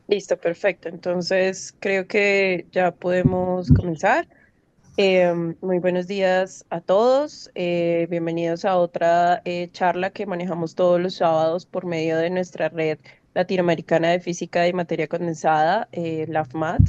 Listo, perfecto. Entonces, creo que ya podemos comenzar. Muy buenos días a todos. Bienvenidos a otra charla que manejamos todos los sábados por medio de nuestra red latinoamericana de física y materia condensada, LAFMAT.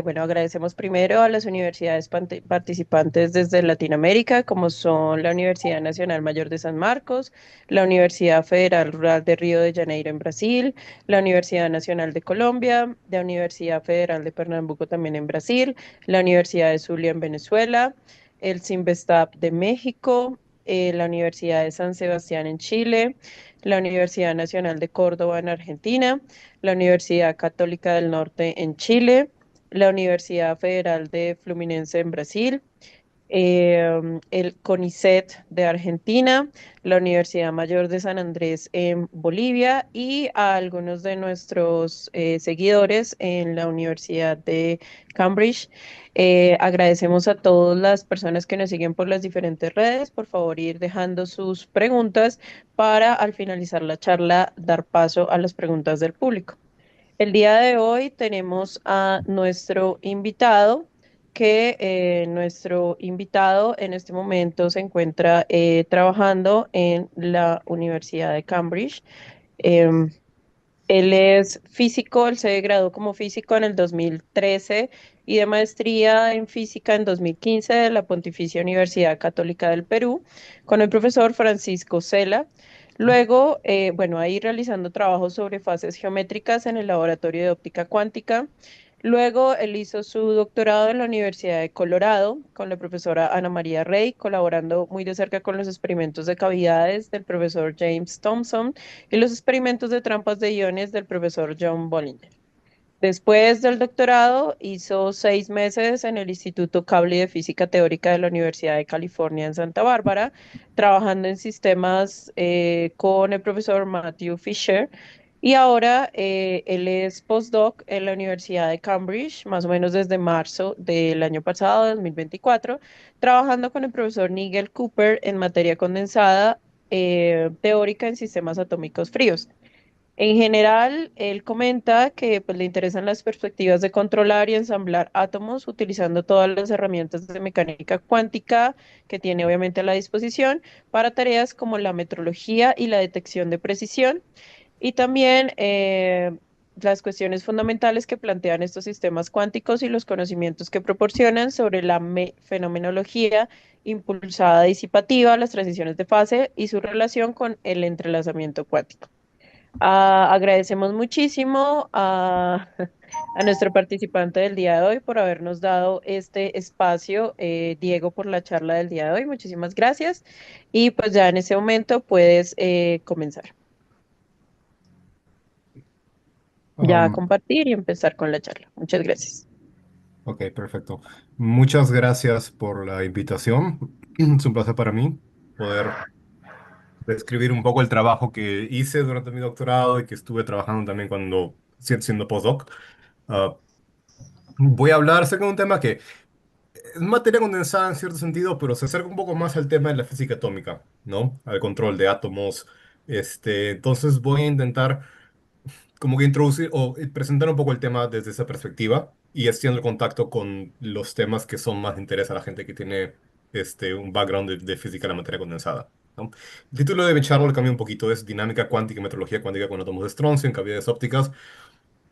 Bueno, agradecemos primero a las universidades participantes desde Latinoamérica, como son la Universidad Nacional Mayor de San Marcos, la Universidad Federal Rural de Río de Janeiro en Brasil, la Universidad Nacional de Colombia, la Universidad Federal de Pernambuco también en Brasil, la Universidad de Zulia en Venezuela, el Sinvestap de México, la Universidad de San Sebastián en Chile, la Universidad Nacional de Córdoba en Argentina, la Universidad Católica del Norte en Chile, la Universidad Federal de Fluminense en Brasil, el CONICET de Argentina, la Universidad Mayor de San Andrés en Bolivia y a algunos de nuestros seguidores en la Universidad de Cambridge. Agradecemos a todas las personas que nos siguen por las diferentes redes. Por favor, ir dejando sus preguntas para al finalizar la charla dar paso a las preguntas del público. El día de hoy tenemos a nuestro invitado, nuestro invitado en este momento se encuentra trabajando en la Universidad de Cambridge. Em, Él es físico, él se graduó como físico en el 2013 y de maestría en física en 2015 de la Pontificia Universidad Católica del Perú con el profesor Francisco Sela. Luego, bueno, ahí realizando trabajos sobre fases geométricas en el Laboratorio de Óptica Cuántica. Luego, él hizo su doctorado en la Universidad de Colorado con la profesora Ana María Rey, colaborando muy de cerca con los experimentos de cavidades del profesor James Thompson y los experimentos de trampas de iones del profesor John Bollinger. Después del doctorado, hizo 6 meses en el Instituto Cable de Física Teórica de la Universidad de California en Santa Bárbara, trabajando en sistemas con el profesor Matthew Fisher. Y ahora él es postdoc en la Universidad de Cambridge, más o menos desde marzo del año pasado, 2024, trabajando con el profesor Nigel Cooper en materia condensada teórica en sistemas atómicos fríos. En general, él comenta que pues, le interesan las perspectivas de controlar y ensamblar átomos utilizando todas las herramientas de mecánica cuántica que tiene obviamente a la disposición para tareas como la metrología y la detección de precisión. Y también las cuestiones fundamentales que plantean estos sistemas cuánticos y los conocimientos que proporcionan sobre la fenomenología impulsada disipativa, las transiciones de fase y su relación con el entrelazamiento cuántico. Agradecemos muchísimo a nuestro participante del día de hoy por habernos dado este espacio, Diego, por la charla del día de hoy. Muchísimas gracias. Y pues ya en ese momento puedes comenzar ya a Um, compartir y empezar con la charla. Muchas gracias. ok, perfecto. Muchas gracias por la invitación. Es un placer para mí poder describir un poco el trabajo que hice durante mi doctorado y que estuve trabajando también cuando siendo postdoc. Ah, Voy a hablar acerca de un tema que es materia condensada en cierto sentido, pero se acerca un poco más al tema de la física atómica, ¿no? Al control de átomos. Entonces voy a intentar como que introducir o presentar un poco el tema desde esa perspectiva y haciendo el contacto con los temas que son más de interés a la gente que tiene un background de física de la materia condensada, ¿no? El título de mi charla lo cambié un poquito, es Dinámica cuántica y metrología cuántica con átomos de estroncio en cavidades ópticas.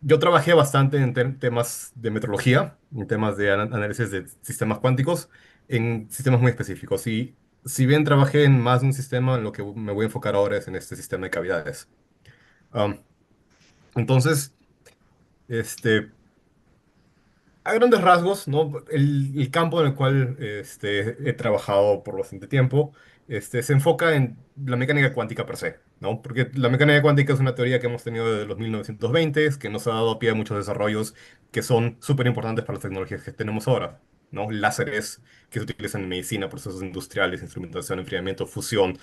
Yo trabajé bastante en temas de metrología, en temas de análisis de sistemas cuánticos, en sistemas muy específicos. Y si bien trabajé en más de un sistema, en lo que me voy a enfocar ahora es en este sistema de cavidades. Um, entonces, este, a grandes rasgos, ¿no? El campo en el cual he trabajado por bastante tiempo se enfoca en la mecánica cuántica per se, ¿no? Porque la mecánica cuántica es una teoría que hemos tenido desde los 1920, que nos ha dado pie a muchos desarrollos que son súper importantes para las tecnologías que tenemos ahora, ¿no? Láseres que se utilizan en medicina, procesos industriales, instrumentación, enfriamiento, fusión,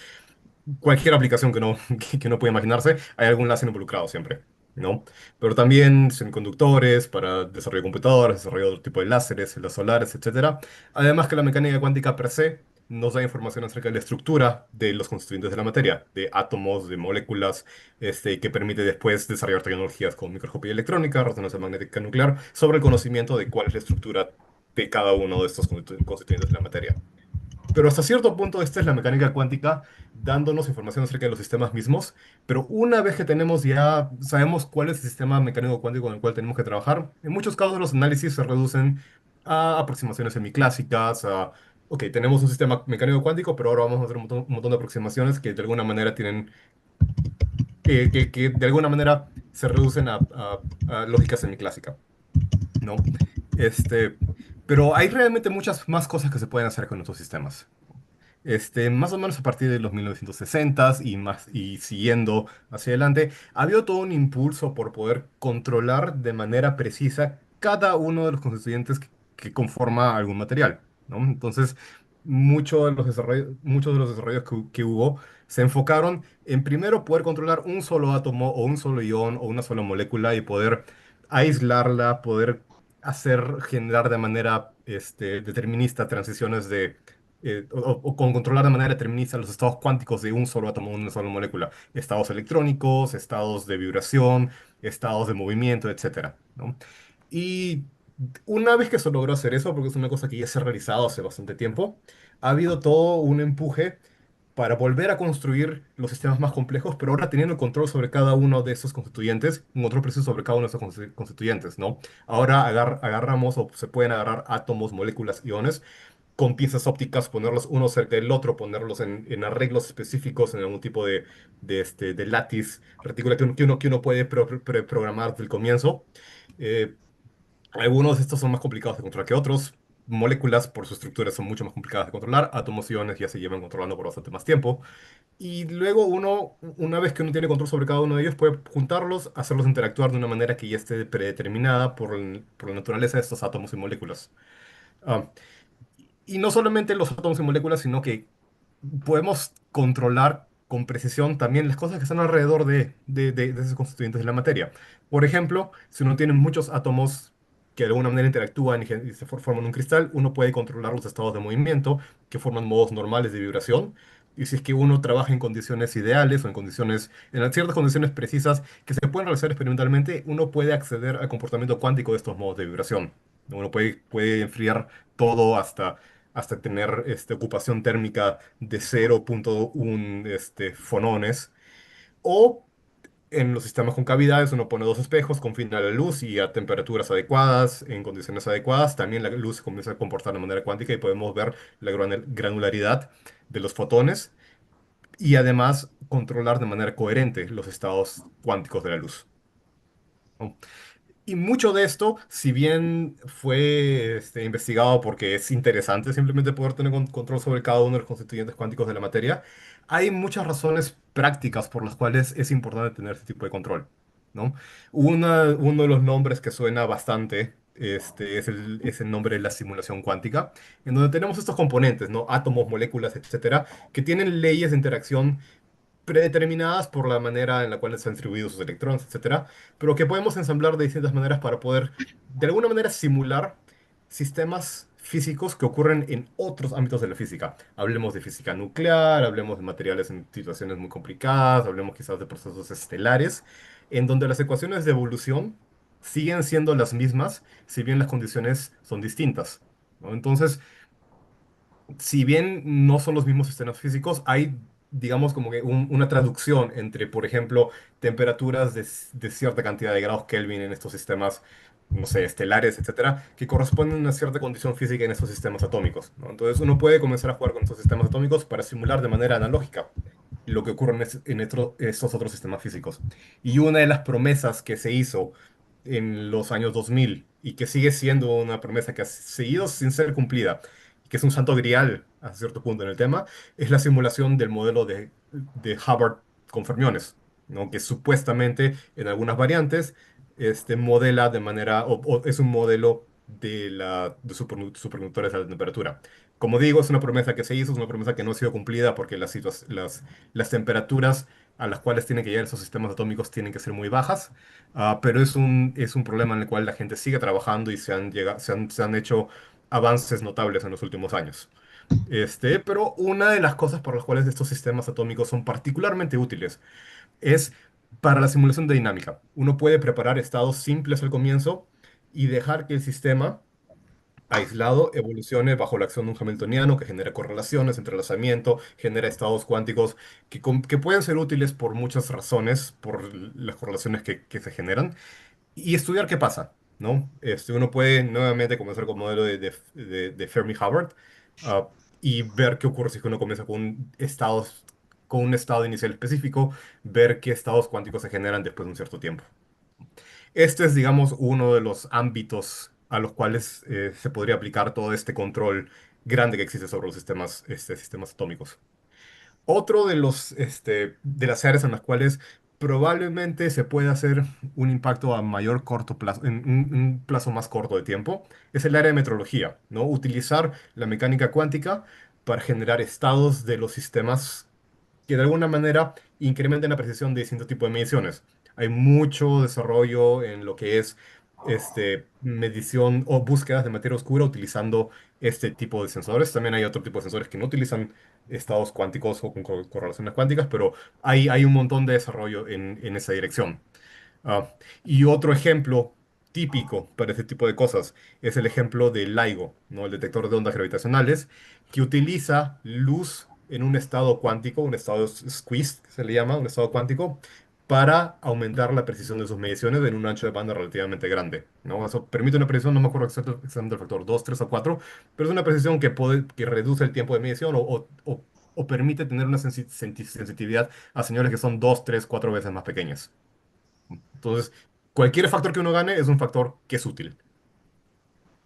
cualquier aplicación que no, que no pueda imaginarse, hay algún láser involucrado siempre, ¿no? Pero también semiconductores para desarrollo de computadoras, desarrollo de otro tipo de láseres, celdas solares, etcétera. Además que la mecánica cuántica per se nos da información acerca de la estructura de los constituyentes de la materia, de átomos, de moléculas, que permite después desarrollar tecnologías como microscopía electrónica, resonancia magnética nuclear, sobre el conocimiento de cuál es la estructura de cada uno de estos constituyentes de la materia. Pero hasta cierto punto esta es la mecánica cuántica dándonos información acerca de los sistemas mismos, pero una vez que tenemos ya, sabemos cuál es el sistema mecánico cuántico con el cual tenemos que trabajar, en muchos casos los análisis se reducen a aproximaciones semiclásicas, ok, tenemos un sistema mecánico cuántico, pero ahora vamos a hacer un montón de aproximaciones que de alguna manera tienen, que de alguna manera se reducen a lógica semiclásica, ¿no? Este, pero hay realmente muchas más cosas que se pueden hacer con nuestros sistemas. Más o menos a partir de los 1960 y más y siguiendo hacia adelante, ha habido todo un impulso por poder controlar de manera precisa cada uno de los constituyentes que conforma algún material, ¿no? Entonces, muchos de los desarrollos que hubo se enfocaron en primero poder controlar un solo átomo o un solo ion o una sola molécula y poder aislarla, poder generar de manera determinista transiciones o con controlar de manera determinista los estados cuánticos de un solo átomo, una sola molécula, estados electrónicos, estados de vibración, estados de movimiento, etcétera, ¿no? Y una vez que se logró hacer eso, porque es una cosa que ya se ha realizado hace bastante tiempo, ha habido todo un empuje para volver a construir los sistemas más complejos, pero ahora teniendo el control sobre cada uno de esos constituyentes, un control preciso sobre cada uno de esos constituyentes, ¿no? Ahora agarramos o se pueden agarrar átomos, moléculas, iones con piezas ópticas, ponerlos uno cerca del otro, ponerlos en arreglos específicos, en algún tipo de látiz, retícula que uno puede programar desde el comienzo. Eh, Algunos de estos son más complicados de controlar que otros. Moléculas, por su estructura, son mucho más complicadas de controlar. Átomos y iones ya se llevan controlando por bastante más tiempo. Y luego una vez que uno tiene control sobre cada uno de ellos, puede juntarlos, hacerlos interactuar de una manera que ya esté predeterminada por la naturaleza de estos átomos y moléculas. Ah, y no solamente los átomos y moléculas, sino que podemos controlar con precisión también las cosas que están alrededor de esos constituyentes de la materia. Por ejemplo, si uno tiene muchos átomos que de alguna manera interactúan y se forman un cristal, uno puede controlar los estados de movimiento que forman modos normales de vibración. Y si es que uno trabaja en condiciones ideales o en ciertas condiciones precisas que se pueden realizar experimentalmente, uno puede acceder al comportamiento cuántico de estos modos de vibración. Uno puede enfriar todo hasta tener ocupación térmica de 0,1 fonones. O en los sistemas con cavidades uno pone dos espejos, confina la luz y a temperaturas adecuadas, en condiciones adecuadas, también la luz se comienza a comportar de manera cuántica y podemos ver la granularidad de los fotones y además controlar de manera coherente los estados cuánticos de la luz, ¿no? Y mucho de esto, si bien fue investigado porque es interesante simplemente poder tener control sobre cada uno de los constituyentes cuánticos de la materia, hay muchas razones prácticas por las cuales es importante tener este tipo de control, ¿no? Uno de los nombres que suena bastante es el nombre de la simulación cuántica, en donde tenemos estos componentes, ¿no? Átomos, moléculas, etcétera, que tienen leyes de interacción predeterminadas por la manera en la cual están distribuidos sus electrones, etcétera, pero que podemos ensamblar de distintas maneras para poder, de alguna manera, simular sistemas físicos que ocurren en otros ámbitos de la física. Hablemos de física nuclear, hablemos de materiales en situaciones muy complicadas, hablemos quizás de procesos estelares, en donde las ecuaciones de evolución siguen siendo las mismas, si bien las condiciones son distintas, ¿no? Entonces, si bien no son los mismos sistemas físicos, hay, digamos, como que una traducción entre, por ejemplo, temperaturas de cierta cantidad de grados Kelvin en estos sistemas, no sé, estelares, etcétera, que corresponden a una cierta condición física en estos sistemas atómicos, ¿no? Entonces, uno puede comenzar a jugar con estos sistemas atómicos para simular de manera analógica lo que ocurre estos otros sistemas físicos. Y una de las promesas que se hizo en los años 2000 y que sigue siendo una promesa que ha seguido sin ser cumplida, que es un santo grial a cierto punto en el tema, es la simulación del modelo de Hubbard con fermiones, ¿no? Que supuestamente en algunas variantes modela de manera, o es un modelo de superconductores a alta temperatura. Como digo, es una promesa que se hizo, es una promesa que no ha sido cumplida porque las temperaturas a las cuales tienen que llegar esos sistemas atómicos tienen que ser muy bajas, pero es un problema en el cual la gente sigue trabajando y se han hecho avances notables en los últimos años. Pero una de las cosas por las cuales estos sistemas atómicos son particularmente útiles es para la simulación de dinámica. Uno puede preparar estados simples al comienzo y dejar que el sistema aislado evolucione bajo la acción de un hamiltoniano que genera correlaciones, entrelazamiento, genera estados cuánticos que pueden ser útiles por muchas razones, por las correlaciones que se generan, y estudiar qué pasa, ¿no? Uno puede nuevamente comenzar con el modelo de Fermi-Hubbard, ah, y ver qué ocurre si es que uno comienza con un estado inicial específico, ver qué estados cuánticos se generan después de un cierto tiempo. Este es, digamos, uno de los ámbitos a los cuales se podría aplicar todo este control grande que existe sobre los sistemas atómicos. Otro de las áreas en las cuales probablemente se puede hacer un impacto a mayor corto plazo, en un plazo más corto de tiempo, es el área de metrología, ¿no? Utilizar la mecánica cuántica para generar estados de los sistemas que de alguna manera incrementen la precisión de distintos tipos de mediciones. Hay mucho desarrollo en lo que es medición o búsquedas de materia oscura utilizando este tipo de sensores. También hay otro tipo de sensores que no utilizan estados cuánticos o con correlaciones cuánticas, pero hay un montón de desarrollo en esa dirección. Ah, y otro ejemplo típico para este tipo de cosas es el ejemplo del LIGO, ¿no? El detector de ondas gravitacionales, que utiliza luz en un estado cuántico, un estado squeezed, que se le llama, un estado cuántico, para aumentar la precisión de sus mediciones en un ancho de banda relativamente grande, ¿no? Eso permite una precisión, no me acuerdo exactamente el factor 2, 3 o 4, pero es una precisión que reduce el tiempo de medición o permite tener una sensitividad a señales que son 2, 3, 4 veces más pequeñas. Entonces, cualquier factor que uno gane es un factor que es útil.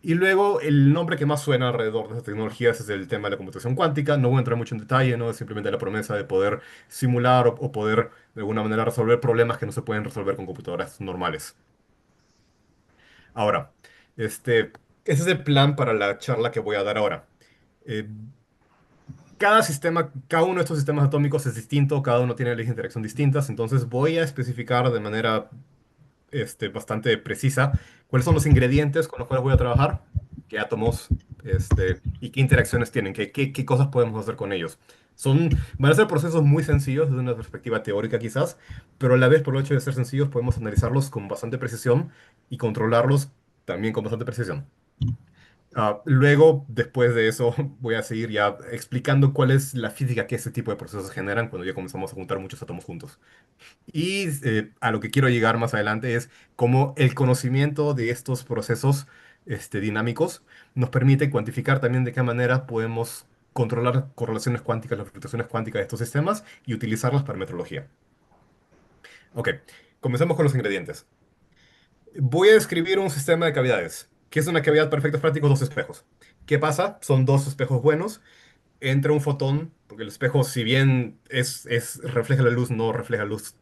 Y luego, el nombre que más suena alrededor de estas tecnologías es el tema de la computación cuántica. No voy a entrar mucho en detalle, ¿no? Es simplemente la promesa de poder simular o poder, de alguna manera, resolver problemas que no se pueden resolver con computadoras normales. Ahora, ese es el plan para la charla que voy a dar ahora. Eh, cada uno de estos sistemas atómicos es distinto, cada uno tiene leyes de interacción distintas, entonces voy a especificar de manera bastante precisa cuáles son los ingredientes con los cuales voy a trabajar, qué átomos, y qué interacciones tienen, qué cosas podemos hacer con ellos. Van a ser procesos muy sencillos desde una perspectiva teórica quizás, pero a la vez por el hecho de ser sencillos podemos analizarlos con bastante precisión y controlarlos también con bastante precisión. Luego, después de eso, voy a seguir ya explicando cuál es la física que este tipo de procesos generan cuando ya comenzamos a juntar muchos átomos juntos. Y a lo que quiero llegar más adelante es cómo el conocimiento de estos procesos dinámicos nos permite cuantificar también de qué manera podemos controlar correlaciones cuánticas, las fluctuaciones cuánticas de estos sistemas y utilizarlas para metrología. Ok, comencemos con los ingredientes. Voy a describir un sistema de cavidades. ¿Qué es una cavidad para efectos prácticos? Dos espejos. ¿Qué pasa? Son dos espejos buenos. Entra un fotón, porque el espejo, si bien refleja la luz, no refleja luz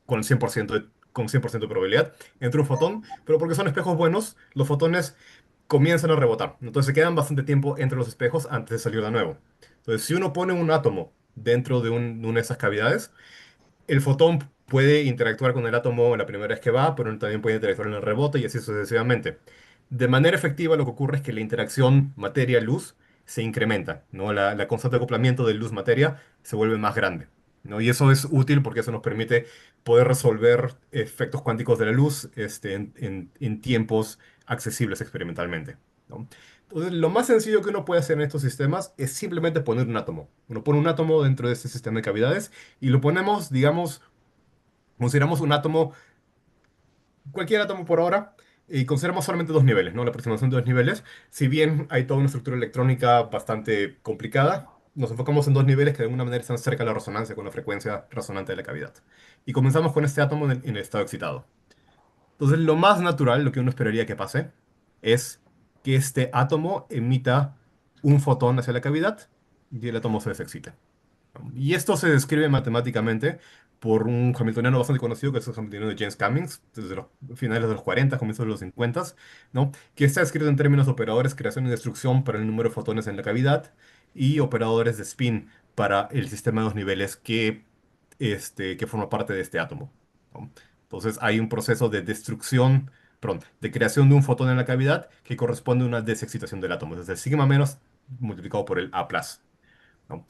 con 100% con 100% de probabilidad. Entra un fotón, pero porque son espejos buenos, los fotones comienzan a rebotar. Entonces se quedan bastante tiempo entre los espejos antes de salir de nuevo. Entonces, si uno pone un átomo dentro de una de esas cavidades, el fotón puede interactuar con el átomo la primera vez que va, pero también puede interactuar en el rebote y así sucesivamente. De manera efectiva, lo que ocurre es que la interacción materia-luz se incrementa, ¿no? La constante de acoplamiento de luz-materia se vuelve más grande, ¿no? Y eso es útil porque eso nos permite poder resolver efectos cuánticos de la luz en tiempos accesibles experimentalmente, ¿no? Entonces, lo más sencillo que uno puede hacer en estos sistemas es simplemente poner un átomo. Uno pone un átomo dentro de este sistema de cavidades y lo ponemos, digamos, consideramos un átomo, cualquier átomo por ahora, y consideramos solamente dos niveles, ¿no? La aproximación de dos niveles. Si bien hay toda una estructura electrónica bastante complicada, nos enfocamos en dos niveles que de alguna manera están cerca de la resonancia con la frecuencia resonante de la cavidad. Y comenzamos con este átomo en el estado excitado. Entonces, lo más natural, lo que uno esperaría que pase, es que este átomo emita un fotón hacia la cavidad y el átomo se desexcite. Y esto se describe matemáticamente por un hamiltoniano bastante conocido, que es el hamiltoniano de James Cummings, desde los finales de los 40, comienzos de los 50, ¿no? Que está escrito en términos de operadores, creación y destrucción para el número de fotones en la cavidad y operadores de spin para el sistema de dos niveles que forma parte de este átomo, ¿no? Entonces hay un proceso de destrucción, perdón, de creación de un fotón en la cavidad que corresponde a una desexcitación del átomo. Desde el sigma menos multiplicado por el A+, ¿no?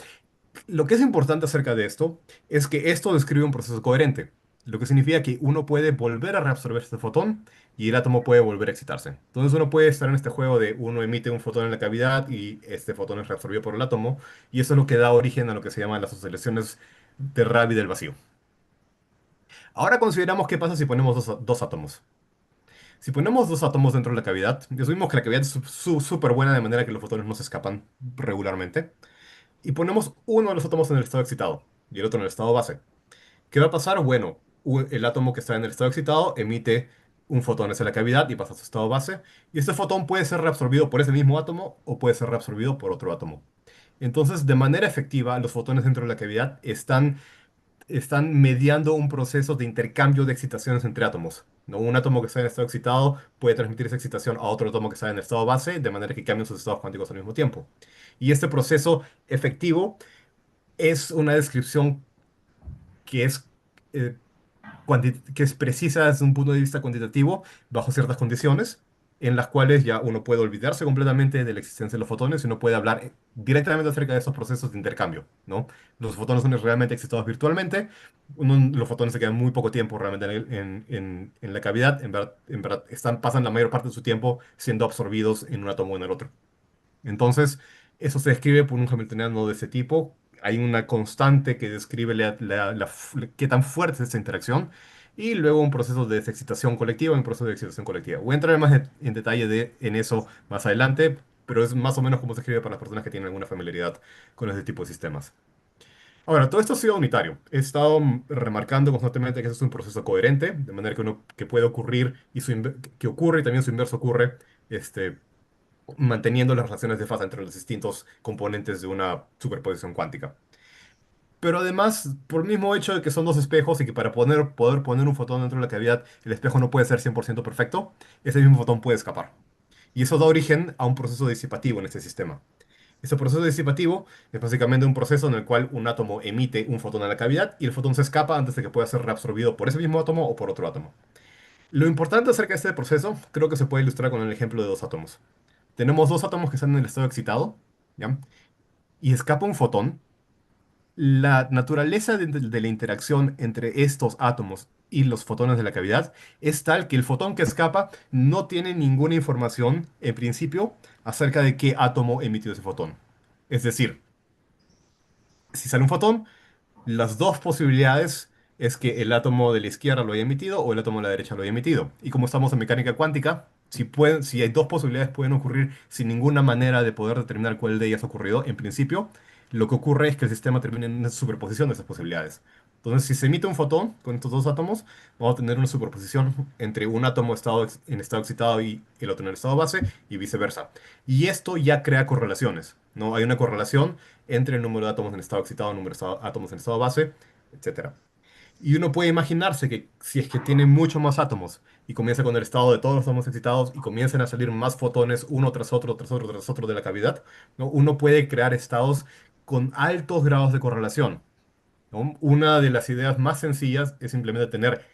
Lo que es importante acerca de esto es que esto describe un proceso coherente, lo que significa que uno puede volver a reabsorber este fotón y el átomo puede volver a excitarse. Entonces uno puede estar en este juego de uno emite un fotón en la cavidad y este fotón es reabsorbido por el átomo, y eso es lo que da origen a lo que se llaman las oscilaciones de Rabi del vacío. Ahora consideramos qué pasa si ponemos dos átomos. Si ponemos dos átomos dentro de la cavidad, asumimos que la cavidad es súper buena de manera que los fotones no se escapan regularmente, y ponemos uno de los átomos en el estado excitado y el otro en el estado base. ¿Qué va a pasar? Bueno, el átomo que está en el estado excitado emite un fotón hacia la cavidad y pasa a su estado base, y este fotón puede ser reabsorbido por ese mismo átomo o puede ser reabsorbido por otro átomo. Entonces, de manera efectiva, los fotones dentro de la cavidad están mediando un proceso de intercambio de excitaciones entre átomos, ¿no? Un átomo que está en estado excitado puede transmitir esa excitación a otro átomo que está en estado base, de manera que cambian sus estados cuánticos al mismo tiempo. Y este proceso efectivo es una descripción que es, eh, que es precisa desde un punto de vista cuantitativo, bajo ciertas condiciones, en las cuales ya uno puede olvidarse completamente de la existencia de los fotones y uno puede hablar directamente acerca de esos procesos de intercambio, ¿no? Los fotones son realmente excitados virtualmente, los fotones se quedan muy poco tiempo realmente en la cavidad, en verdad pasan la mayor parte de su tiempo siendo absorbidos en un átomo o en el otro. Entonces, eso se describe por un hamiltoniano de ese tipo. Hay una constante que describe qué tan fuerte es esta interacción. Y luego un proceso de excitación colectiva y un proceso de excitación colectiva. Voy a entrar más en detalle en eso más adelante, pero es más o menos como se escribe para las personas que tienen alguna familiaridad con ese tipo de sistemas. Ahora, todo esto ha sido unitario. He estado remarcando constantemente que eso es un proceso coherente, de manera que puede ocurrir y que ocurre y también su inverso ocurre, este, manteniendo las relaciones de fase entre los distintos componentes de una superposición cuántica. Pero además, por el mismo hecho de que son dos espejos y que para poder poner un fotón dentro de la cavidad, el espejo no puede ser 100% perfecto, ese mismo fotón puede escapar. Y eso da origen a un proceso disipativo en este sistema. Este proceso disipativo es básicamente un proceso en el cual un átomo emite un fotón a la cavidad y el fotón se escapa antes de que pueda ser reabsorbido por ese mismo átomo o por otro átomo. Lo importante acerca de este proceso creo que se puede ilustrar con el ejemplo de dos átomos. Tenemos dos átomos que están en el estado excitado, ¿ya? Y escapa un fotón. La naturaleza de la interacción entre estos átomos y los fotones de la cavidad es tal que el fotón que escapa no tiene ninguna información, en principio, acerca de qué átomo emitió ese fotón. Es decir, si sale un fotón, las dos posibilidades es que el átomo de la izquierda lo haya emitido o el átomo de la derecha lo haya emitido. Y como estamos en mecánica cuántica, si hay dos posibilidades pueden ocurrir sin ninguna manera de poder determinar cuál de ellas ha ocurrido, en principio, lo que ocurre es que el sistema termina en una superposición de esas posibilidades. Entonces, si se emite un fotón con estos dos átomos, vamos a tener una superposición entre un átomo en estado excitado y el otro en el estado base y viceversa. Y esto ya crea correlaciones, ¿no? Hay una correlación entre el número de átomos en estado excitado, el número de átomos en estado base, etcétera. Y uno puede imaginarse que si es que tiene muchos más átomos y comienza con el estado de todos los átomos excitados y comienzan a salir más fotones uno tras otro, tras otro, tras otro de la cavidad, ¿no? Uno puede crear estados con altos grados de correlación, ¿no? Una de las ideas más sencillas es simplemente tener,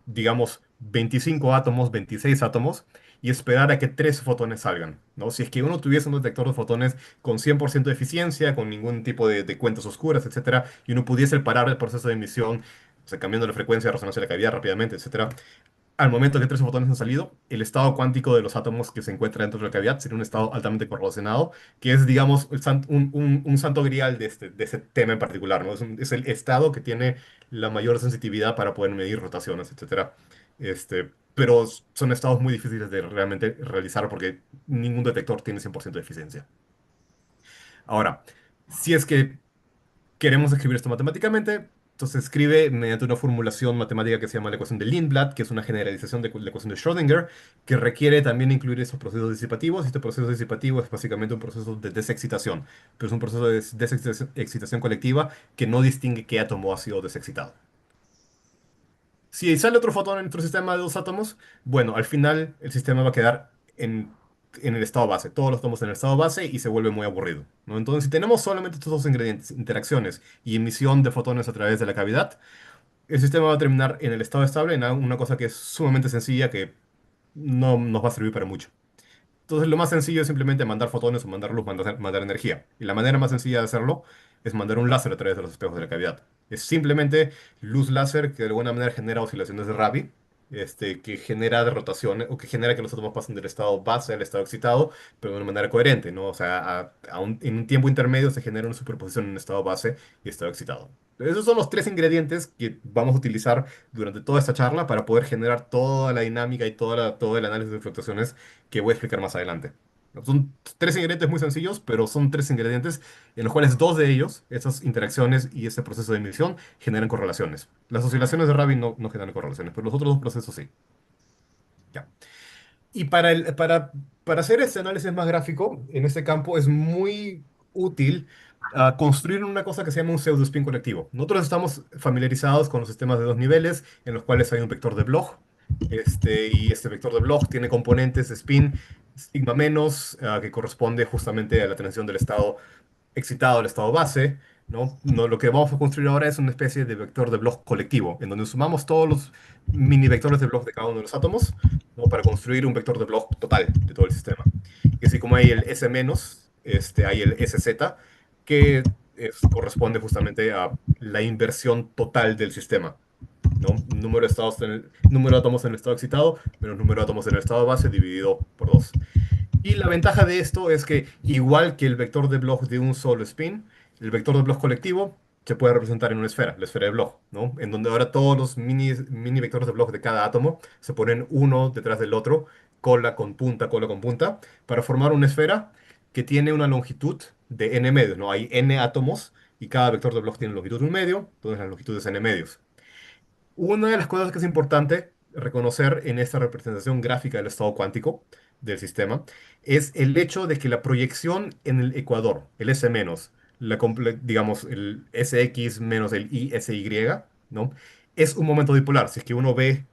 digamos, 25 átomos, 26 átomos, y esperar a que tres fotones salgan, ¿no? Si es que uno tuviese un detector de fotones con 100% de eficiencia, con ningún tipo de cuentas oscuras, etcétera, y uno pudiese parar el proceso de emisión, o sea, cambiando la frecuencia de resonancia de la cavidad rápidamente, etcétera, al momento que tres fotones han salido, el estado cuántico de los átomos que se encuentran dentro de la cavidad sería un estado altamente correlacionado, que es, digamos, un santo grial de este tema en particular, ¿no? Es el estado que tiene la mayor sensitividad para poder medir rotaciones, etcétera. Pero son estados muy difíciles de realmente realizar porque ningún detector tiene 100% de eficiencia. Ahora, si es que queremos escribir esto matemáticamente, entonces se escribe mediante una formulación matemática que se llama la ecuación de Lindblad, que es una generalización de la ecuación de Schrödinger, que requiere también incluir esos procesos disipativos. Y este proceso disipativo es básicamente un proceso de desexcitación, pero es un proceso de desexcitación colectiva que no distingue qué átomo ha sido desexcitado. Si sale otro fotón en nuestro sistema de dos átomos, bueno, al final el sistema va a quedar en el estado base. Todos los átomos en el estado base y se vuelve muy aburrido, ¿no? Entonces, si tenemos solamente estos dos ingredientes, interacciones y emisión de fotones a través de la cavidad, el sistema va a terminar en el estado estable, en una cosa que es sumamente sencilla que no nos va a servir para mucho. Entonces, lo más sencillo es simplemente mandar fotones o mandar luz, mandar energía. Y la manera más sencilla de hacerlo es mandar un láser a través de los espejos de la cavidad. Es simplemente luz láser que de alguna manera genera oscilaciones de Rabi, que genera de rotación o que genera que los átomos pasen del estado base al estado excitado, pero de una manera coherente, ¿no? O sea, en un tiempo intermedio se genera una superposición en estado base y estado excitado. Esos son los tres ingredientes que vamos a utilizar durante toda esta charla para poder generar toda la dinámica y todo el análisis de fluctuaciones que voy a explicar más adelante. Son tres ingredientes muy sencillos, pero son tres ingredientes en los cuales dos de ellos, esas interacciones y ese proceso de emisión, generan correlaciones. Las oscilaciones de Rabi no generan correlaciones, pero los otros dos procesos sí. Ya. Y para hacer este análisis más gráfico, en este campo es muy útil construir una cosa que se llama un pseudospin colectivo. Nosotros estamos familiarizados con los sistemas de dos niveles, en los cuales hay un vector de Bloch, y este vector de Bloch tiene componentes de spin sigma menos, que corresponde justamente a la transición del estado excitado al estado base, ¿no? Lo que vamos a construir ahora es una especie de vector de Bloch colectivo, en donde sumamos todos los mini vectores de Bloch de cada uno de los átomos, ¿no? Para construir un vector de Bloch total de todo el sistema. Y así como hay el S menos, hay el SZ, que corresponde justamente a la inversión total del sistema, ¿no? Número de átomos en el estado excitado menos número de átomos en el estado base dividido por 2. Y la ventaja de esto es que, igual que el vector de Bloch de un solo spin, el vector de Bloch colectivo se puede representar en una esfera, la esfera de Bloch, ¿no? En donde ahora todos los mini vectores de Bloch de cada átomo se ponen uno detrás del otro, cola con punta, para formar una esfera que tiene una longitud de n medios, ¿no? Hay n átomos y cada vector de Bloch tiene longitud de un medio, entonces la longitud es n medios. Una de las cosas que es importante reconocer en esta representación gráfica del estado cuántico del sistema es el hecho de que la proyección en el ecuador, el S menos, digamos el SX menos el ISY, ¿no? Es un momento dipolar. Si es que uno ve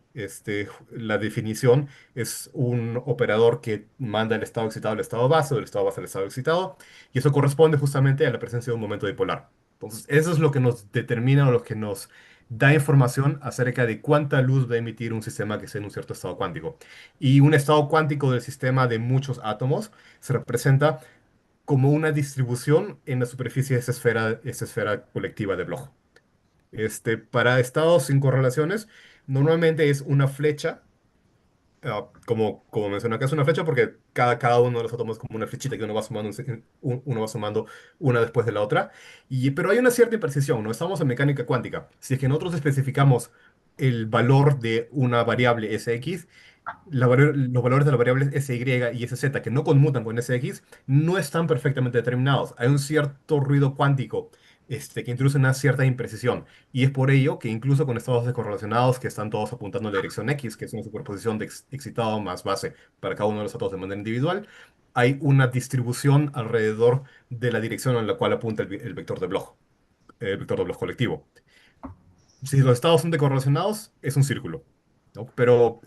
la definición, es un operador que manda el estado excitado al estado base, o del estado base al estado excitado, y eso corresponde justamente a la presencia de un momento dipolar. Entonces, eso es lo que nos determina o lo que nos da información acerca de cuánta luz va a emitir un sistema que esté en un cierto estado cuántico. Y un estado cuántico del sistema de muchos átomos se representa como una distribución en la superficie de esa esfera colectiva de Bloch. Para estados sin correlaciones, normalmente es una flecha, como mencioné acá, es una flecha porque cada uno de los átomos es como una flechita que uno va sumando, uno va sumando una después de la otra. Pero hay una cierta imprecisión, ¿no? Estamos en mecánica cuántica. Si es que nosotros especificamos el valor de una variable Sx, los valores de las variables sy y sz que no conmutan con sx no están perfectamente determinados. Hay un cierto ruido cuántico que introduce una cierta imprecisión. Y es por ello que incluso con estados descorrelacionados que están todos apuntando en la dirección X, que es una superposición de excitado más base para cada uno de los átomos de manera individual, hay una distribución alrededor de la dirección en la cual apunta el vector de Bloch, el vector de Bloch colectivo. Si los estados son decorrelacionados, es un círculo, ¿no? Pero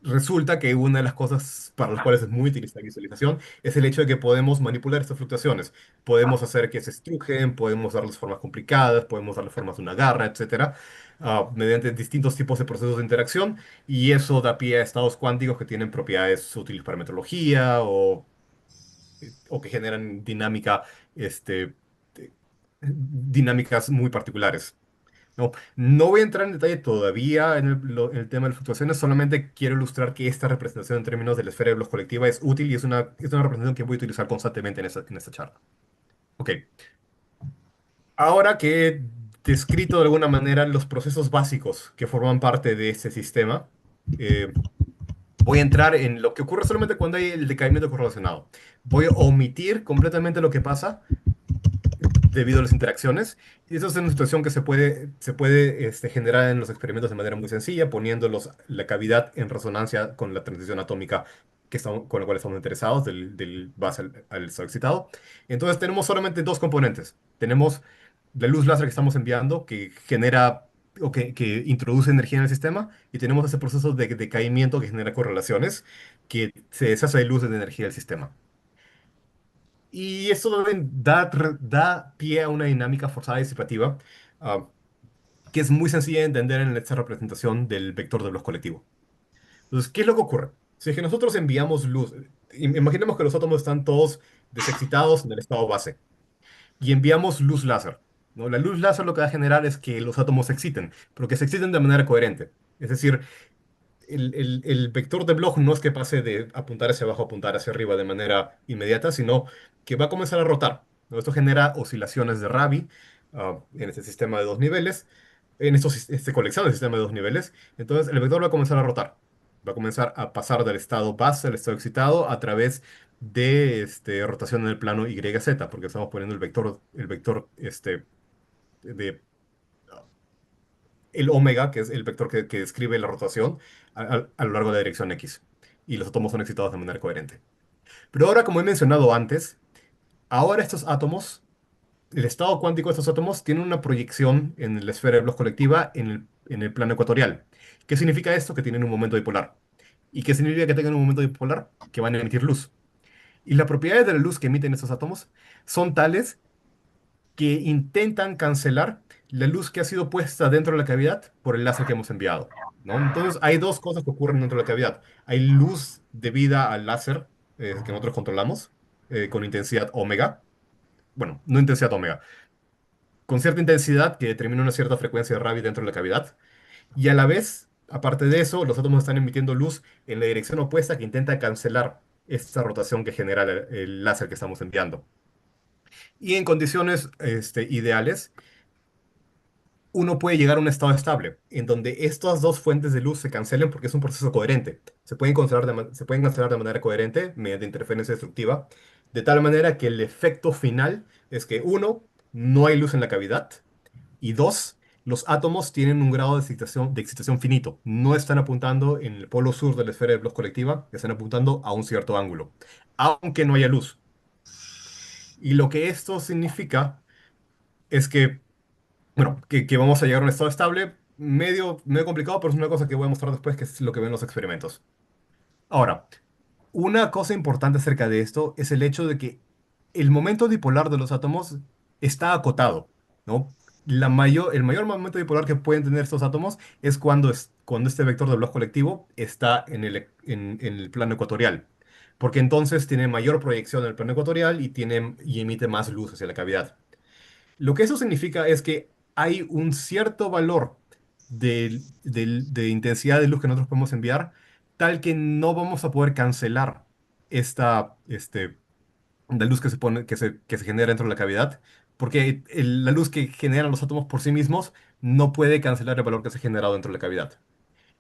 resulta que una de las cosas para las cuales es muy útil esta visualización es el hecho de que podemos manipular estas fluctuaciones. Podemos hacer que se estrujen, podemos darles formas complicadas, podemos darle formas de una garra, etcétera, mediante distintos tipos de procesos de interacción, y eso da pie a estados cuánticos que tienen propiedades útiles para metrología o que generan dinámicas muy particulares. No voy a entrar en detalle todavía en el tema de las fluctuaciones, solamente quiero ilustrar que esta representación en términos de la esfera de Bloch colectiva es útil y es una representación que voy a utilizar constantemente en esta charla. Ok, ahora que he descrito de alguna manera los procesos básicos que forman parte de este sistema, eh, voy a entrar en lo que ocurre solamente cuando hay el decaimiento correlacionado. Voy a omitir completamente lo que pasa debido a las interacciones. Y eso es una situación que se puede generar en los experimentos de manera muy sencilla, poniendo la cavidad en resonancia con la transición atómica con la cual estamos interesados, del base al estado excitado. Entonces tenemos solamente dos componentes. Tenemos la luz láser que estamos enviando, que genera o que introduce energía en el sistema, y tenemos ese proceso de decaimiento que genera correlaciones, que se deshace de luz de energía del sistema. Y esto también da pie a una dinámica forzada disipativa, ah, que es muy sencilla de entender en esta representación del vector de Bloch colectivo. Entonces, ¿qué es lo que ocurre? Si es que nosotros enviamos luz, imaginemos que los átomos están todos desexcitados en el estado base y enviamos luz láser, ¿no? La luz láser lo que va a generar es que los átomos se exciten, pero que se exciten de manera coherente. Es decir, el vector de Bloch no es que pase de apuntar hacia abajo a apuntar hacia arriba de manera inmediata, sino que va a comenzar a rotar, ¿no? Esto genera oscilaciones de Rabi, en este sistema de dos niveles, en este colección de sistema de dos niveles. Entonces el vector va a comenzar a rotar, va a comenzar a pasar del estado base al estado excitado a través de rotación en el plano YZ, porque estamos poniendo el vector de el omega, que es el vector que describe la rotación a lo largo de la dirección X. Y los átomos son excitados de manera coherente. Pero ahora, como he mencionado antes, ahora estos átomos, el estado cuántico de estos átomos tiene una proyección en la esfera de Bloch colectiva en el plano ecuatorial. ¿Qué significa esto? Que tienen un momento dipolar. ¿Y qué significa que tengan un momento dipolar? Que van a emitir luz. Y las propiedades de la luz que emiten estos átomos son tales que intentan cancelar la luz que ha sido puesta dentro de la cavidad por el láser que hemos enviado, ¿no? Entonces, hay dos cosas que ocurren dentro de la cavidad. Hay luz debida al láser que nosotros controlamos con intensidad omega. Bueno, no intensidad omega, con cierta intensidad que determina una cierta frecuencia de Rabi dentro de la cavidad. Y a la vez, aparte de eso, los átomos están emitiendo luz en la dirección opuesta que intenta cancelar esta rotación que genera el láser que estamos enviando. Y en condiciones ideales, uno puede llegar a un estado estable, en donde estas dos fuentes de luz se cancelen porque es un proceso coherente. Se pueden cancelar de manera coherente mediante interferencia destructiva, de tal manera que el efecto final es que, uno, no hay luz en la cavidad, y dos, los átomos tienen un grado de excitación finito. No están apuntando en el polo sur de la esfera de Bloch colectiva, están apuntando a un cierto ángulo, aunque no haya luz. Y lo que esto significa es que bueno, que vamos a llegar a un estado estable, medio complicado, pero es una cosa que voy a mostrar después, que es lo que ven los experimentos. Ahora, una cosa importante acerca de esto es el hecho de que el momento dipolar de los átomos está acotado, ¿no? El mayor momento dipolar que pueden tener estos átomos es cuando este vector de Bloch colectivo está en el plano ecuatorial, porque entonces tiene mayor proyección en el plano ecuatorial y emite más luz hacia la cavidad. Lo que eso significa es que hay un cierto valor de intensidad de luz que nosotros podemos enviar, tal que no vamos a poder cancelar la luz que se genera dentro de la cavidad, porque la luz que generan los átomos por sí mismos no puede cancelar el valor que se ha generado dentro de la cavidad.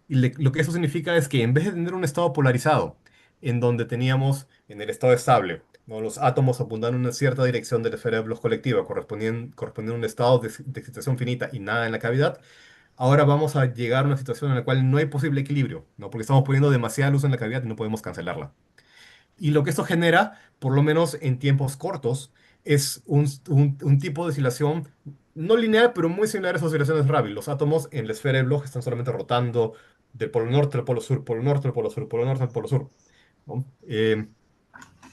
Y lo que eso significa es que en vez de tener un estado polarizado, en donde teníamos en el estado estable, ¿no? Los átomos apuntan en una cierta dirección de la esfera de Bloch colectiva, correspondiendo a un estado de excitación finita y nada en la cavidad, ahora vamos a llegar a una situación en la cual no hay posible equilibrio, ¿no? Porque estamos poniendo demasiada luz en la cavidad y no podemos cancelarla. Y lo que esto genera, por lo menos en tiempos cortos, es un tipo de oscilación no lineal, pero muy similar a esas oscilaciones Rabi. Los átomos en la esfera de Bloch están solamente rotando del polo norte al polo sur, polo norte al polo sur, polo norte al polo sur, ¿no?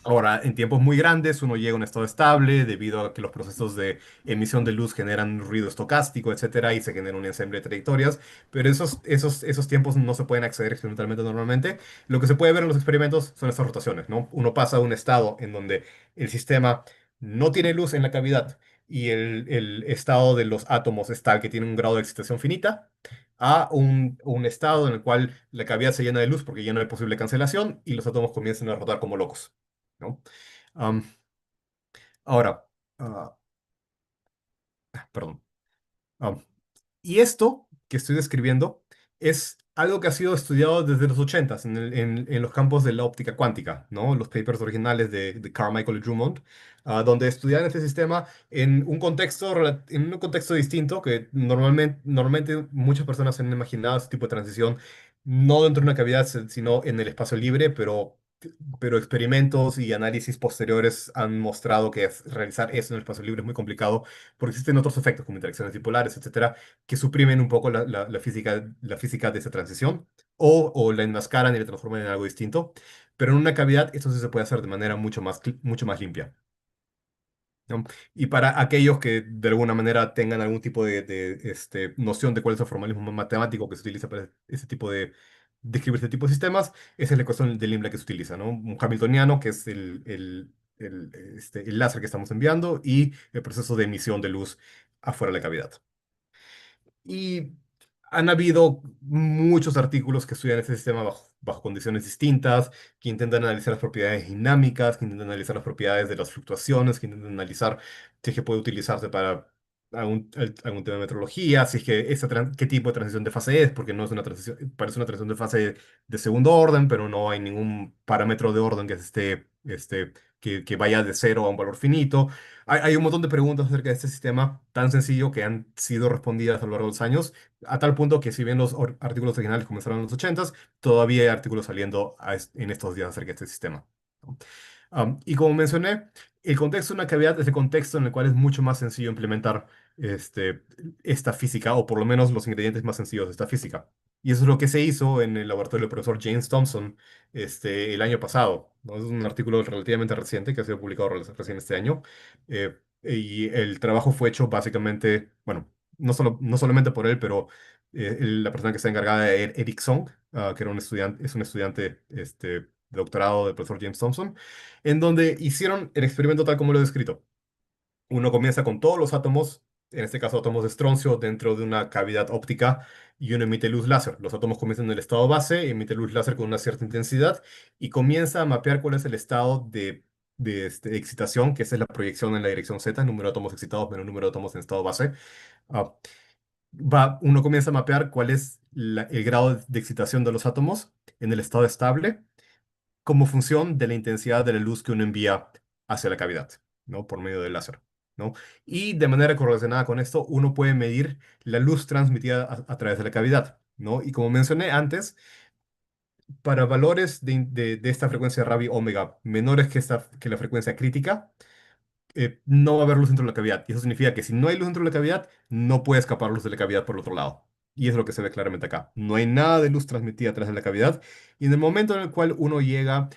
Ahora, en tiempos muy grandes uno llega a un estado estable debido a que los procesos de emisión de luz generan ruido estocástico, etcétera, y se genera un ensemble de trayectorias, pero esos tiempos no se pueden acceder experimentalmente normalmente. Lo que se puede ver en los experimentos son estas rotaciones, ¿no? Uno pasa a un estado en donde el sistema no tiene luz en la cavidad y el estado de los átomos es tal que tiene un grado de excitación finita, a un estado en el cual la cavidad se llena de luz porque ya no hay posible cancelación y los átomos comienzan a rotar como locos, ¿no? Am, ahora, ah, perdón. Am, y esto que estoy describiendo es algo que ha sido estudiado desde los 80 en los campos de la óptica cuántica, ¿no? Los papers originales de Carmichael y Drummond, donde estudian este sistema en un contexto distinto que normalmente muchas personas han imaginado este tipo de transición no dentro de una cavidad, sino en el espacio libre, pero experimentos y análisis posteriores han mostrado que realizar eso en el espacio libre es muy complicado porque existen otros efectos como interacciones dipolares, etcétera, que suprimen un poco la física de esa transición o la enmascaran y la transforman en algo distinto. Pero en una cavidad esto sí se puede hacer de manera mucho más limpia, ¿no? Y para aquellos que de alguna manera tengan algún tipo de noción de cuál es el formalismo matemático que se utiliza para ese tipo describir este tipo de sistemas, esa es la ecuación del IMLA que se utiliza, ¿no? Un hamiltoniano, que es el láser que estamos enviando, y el proceso de emisión de luz afuera de la cavidad. Y han habido muchos artículos que estudian este sistema bajo condiciones distintas, que intentan analizar las propiedades dinámicas, que intentan analizar las propiedades de las fluctuaciones, que intentan analizar si es que puede utilizarse para algún tema de metrología, si es que qué tipo de transición de fase es, porque no es una transición, parece una transición de fase de segundo orden, pero no hay ningún parámetro de orden que que vaya de cero a un valor finito. Hay un montón de preguntas acerca de este sistema tan sencillo que han sido respondidas a lo largo de los años, a tal punto que si bien los artículos originales comenzaron en los 80s, todavía hay artículos saliendo en estos días acerca de este sistema, ¿no? Y como mencioné, el contexto de una cavidad es el contexto en el cual es mucho más sencillo implementar este, esta física, o por lo menos los ingredientes más sencillos de esta física. Y eso es lo que se hizo en el laboratorio del profesor James Thompson el año pasado, ¿no? Es un artículo relativamente reciente que ha sido publicado recién este año. Y el trabajo fue hecho básicamente, bueno, no solamente por él, pero la persona que está encargada de Eric Song, que era un estudiante, es un estudiante de doctorado del profesor James Thompson, en donde hicieron el experimento tal como lo he descrito. Uno comienza con todos los átomos, en este caso átomos de estroncio, dentro de una cavidad óptica y uno emite luz láser. Los átomos comienzan en el estado base, emite luz láser con una cierta intensidad y comienza a mapear cuál es el estado de excitación, que esa es la proyección en la dirección Z, número de átomos excitados menos número de átomos en estado base. Ah, uno comienza a mapear cuál es el grado de excitación de los átomos en el estado estable como función de la intensidad de la luz que uno envía hacia la cavidad, ¿no? Por medio del láser, ¿no? Y de manera correlacionada con esto, uno puede medir la luz transmitida a través de la cavidad, ¿no? Y como mencioné antes, para valores de esta frecuencia Rabi omega menores que la frecuencia crítica, no va a haber luz dentro de la cavidad. Y eso significa que si no hay luz dentro de la cavidad, no puede escapar luz de la cavidad por el otro lado. Y es lo que se ve claramente acá. No hay nada de luz transmitida a través de la cavidad. Y en el momento en el cual uno llega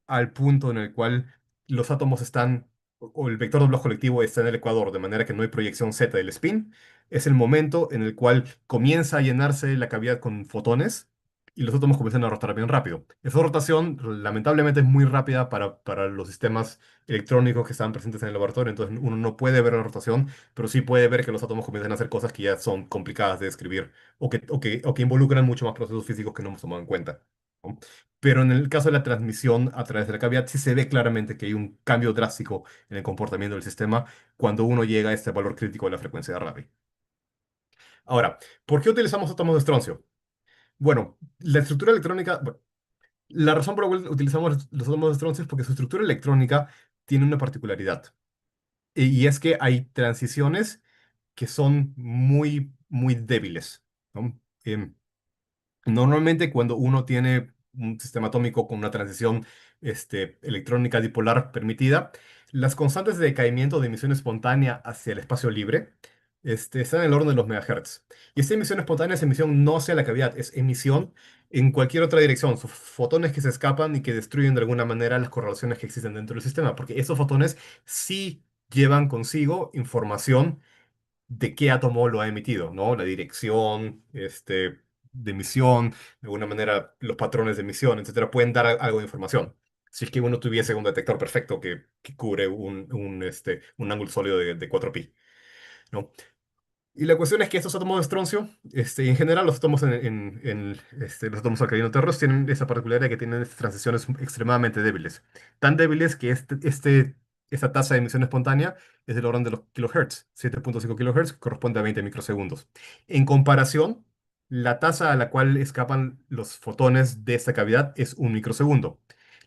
al punto en el cual los átomos están, o el vector de Bloch colectivo está en el ecuador, de manera que no hay proyección Z del spin, es el momento en el cual comienza a llenarse la cavidad con fotones y los átomos comienzan a rotar bien rápido. Esa rotación, lamentablemente, es muy rápida para los sistemas electrónicos que están presentes en el laboratorio, entonces uno no puede ver la rotación, pero sí puede ver que los átomos comienzan a hacer cosas que ya son complicadas de describir o que involucran mucho más procesos físicos que no hemos tomado en cuenta, ¿no? Pero en el caso de la transmisión a través de la cavidad, sí se ve claramente que hay un cambio drástico en el comportamiento del sistema cuando uno llega a este valor crítico de la frecuencia de Rabi. Ahora, ¿por qué utilizamos átomos de estroncio? Bueno, la estructura electrónica, bueno, la razón por la cual utilizamos los átomos de estroncio es porque su estructura electrónica tiene una particularidad, y es que hay transiciones que son muy, muy débiles, ¿no? Normalmente cuando uno tiene un sistema atómico con una transición electrónica dipolar permitida, las constantes de decaimiento de emisión espontánea hacia el espacio libre están en el orden de los megahertz. Y esta emisión espontánea es emisión no hacia la cavidad, es emisión en cualquier otra dirección. Son fotones que se escapan y que destruyen de alguna manera las correlaciones que existen dentro del sistema, porque esos fotones sí llevan consigo información de qué átomo lo ha emitido, ¿no? La dirección, de emisión, de alguna manera los patrones de emisión, etcétera, pueden dar algo de información. Si es que uno tuviese un detector perfecto que cubre un ángulo sólido de 4pi, ¿no? Y la cuestión es que estos átomos de estroncio, en general los átomos los átomos alcalino terros tienen esa particularidad que tienen estas transiciones extremadamente débiles. Tan débiles que esta tasa de emisión espontánea es del orden de los kilohertz. 7,5 kilohertz corresponde a 20 microsegundos. En comparación, la tasa a la cual escapan los fotones de esta cavidad es 1 microsegundo.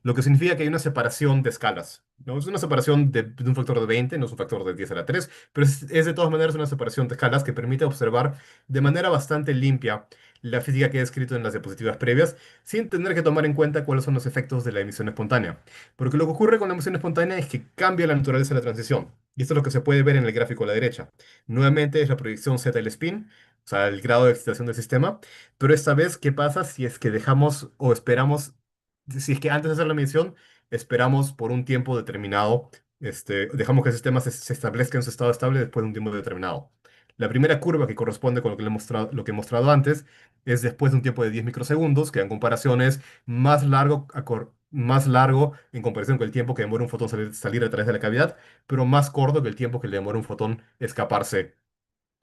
Lo que significa que hay una separación de escalas, ¿no? Es una separación de un factor de 20, no es un factor de 10 a la 3, pero es de todas maneras una separación de escalas que permite observar de manera bastante limpia la física que he descrito en las diapositivas previas, sin tener que tomar en cuenta cuáles son los efectos de la emisión espontánea. Porque lo que ocurre con la emisión espontánea es que cambia la naturaleza de la transición. Y esto es lo que se puede ver en el gráfico a la derecha. Nuevamente es la proyección Z del spin, o sea, el grado de excitación del sistema. Pero esta vez, ¿qué pasa si es que dejamos o esperamos, si es que antes de hacer la medición, esperamos por un tiempo determinado, dejamos que el sistema se establezca en su estado estable después de un tiempo determinado? La primera curva que corresponde con lo que, le he mostrado, lo que he mostrado antes es después de un tiempo de 10 microsegundos, que en comparación es más largo en comparación con el tiempo que demora un fotón salir a través de la cavidad, pero más corto que el tiempo que le demora un fotón escaparse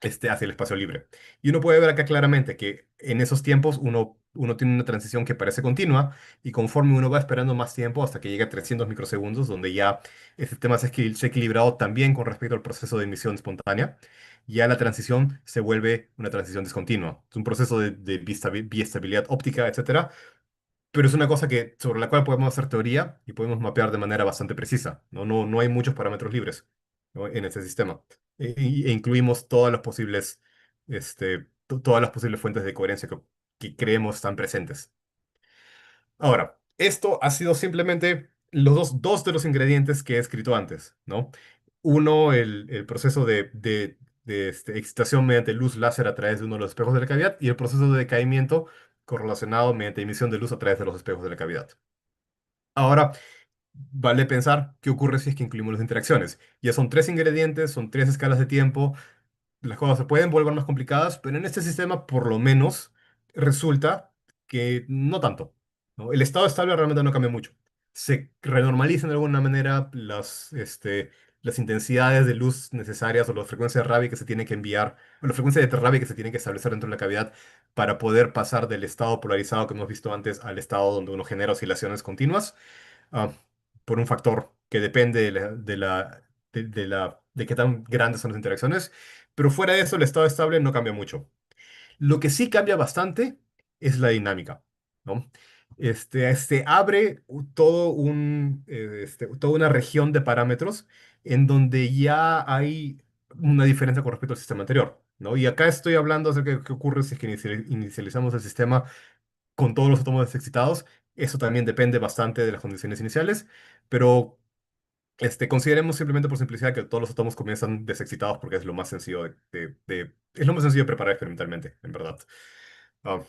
hacia el espacio libre. Y uno puede ver acá claramente que en esos tiempos uno tiene una transición que parece continua y conforme uno va esperando más tiempo hasta que llega a 300 microsegundos, donde ya el sistema se ha equilibrado también con respecto al proceso de emisión espontánea, ya la transición se vuelve una transición discontinua. Es un proceso de biestabilidad óptica, etcétera, pero es una cosa sobre la cual podemos hacer teoría y podemos mapear de manera bastante precisa. No hay muchos parámetros libres, ¿no? En este sistema. E incluimos todas las posibles fuentes de coherencia que creemos están presentes. Ahora, esto ha sido simplemente dos de los ingredientes que he escrito antes, ¿no? Uno, el proceso de excitación mediante luz láser a través de uno de los espejos de la cavidad y el proceso de decaimiento correlacionado mediante emisión de luz a través de los espejos de la cavidad. Ahora, vale pensar qué ocurre si es que incluimos las interacciones. Ya son tres ingredientes, son tres escalas de tiempo, las cosas se pueden volver más complicadas, pero en este sistema por lo menos resulta que no tanto, ¿no? El estado estable realmente no cambia mucho. Se renormalizan de alguna manera las intensidades de luz necesarias o las frecuencias de Rabi que se tienen que enviar, o la frecuencia de Rabi que se tienen que establecer dentro de la cavidad para poder pasar del estado polarizado que hemos visto antes al estado donde uno genera oscilaciones continuas, ah, por un factor que depende de qué tan grandes son las interacciones. Pero fuera de eso, el estado estable no cambia mucho. Lo que sí cambia bastante es la dinámica, ¿no? Abre toda una región de parámetros en donde ya hay una diferencia con respecto al sistema anterior, ¿no? Y acá estoy hablando acerca de qué ocurre si es que inicializamos el sistema con todos los átomos excitados. Eso también depende bastante de las condiciones iniciales, pero consideremos simplemente por simplicidad que todos los átomos comienzan desexcitados porque es lo más sencillo es lo más sencillo de preparar experimentalmente, en verdad. Ah,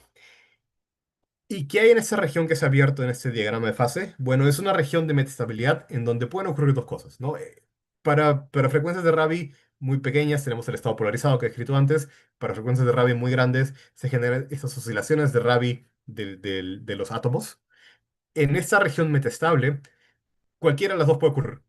¿Y qué hay en esa región que se ha abierto en este diagrama de fase? Bueno, es una región de metastabilidad en donde pueden ocurrir dos cosas, ¿no? Para frecuencias de Rabi muy pequeñas tenemos el estado polarizado que he escrito antes. Para frecuencias de Rabi muy grandes se generan estas oscilaciones de Rabi de los átomos. En esta región metastable, cualquiera de las dos puede ocurrir.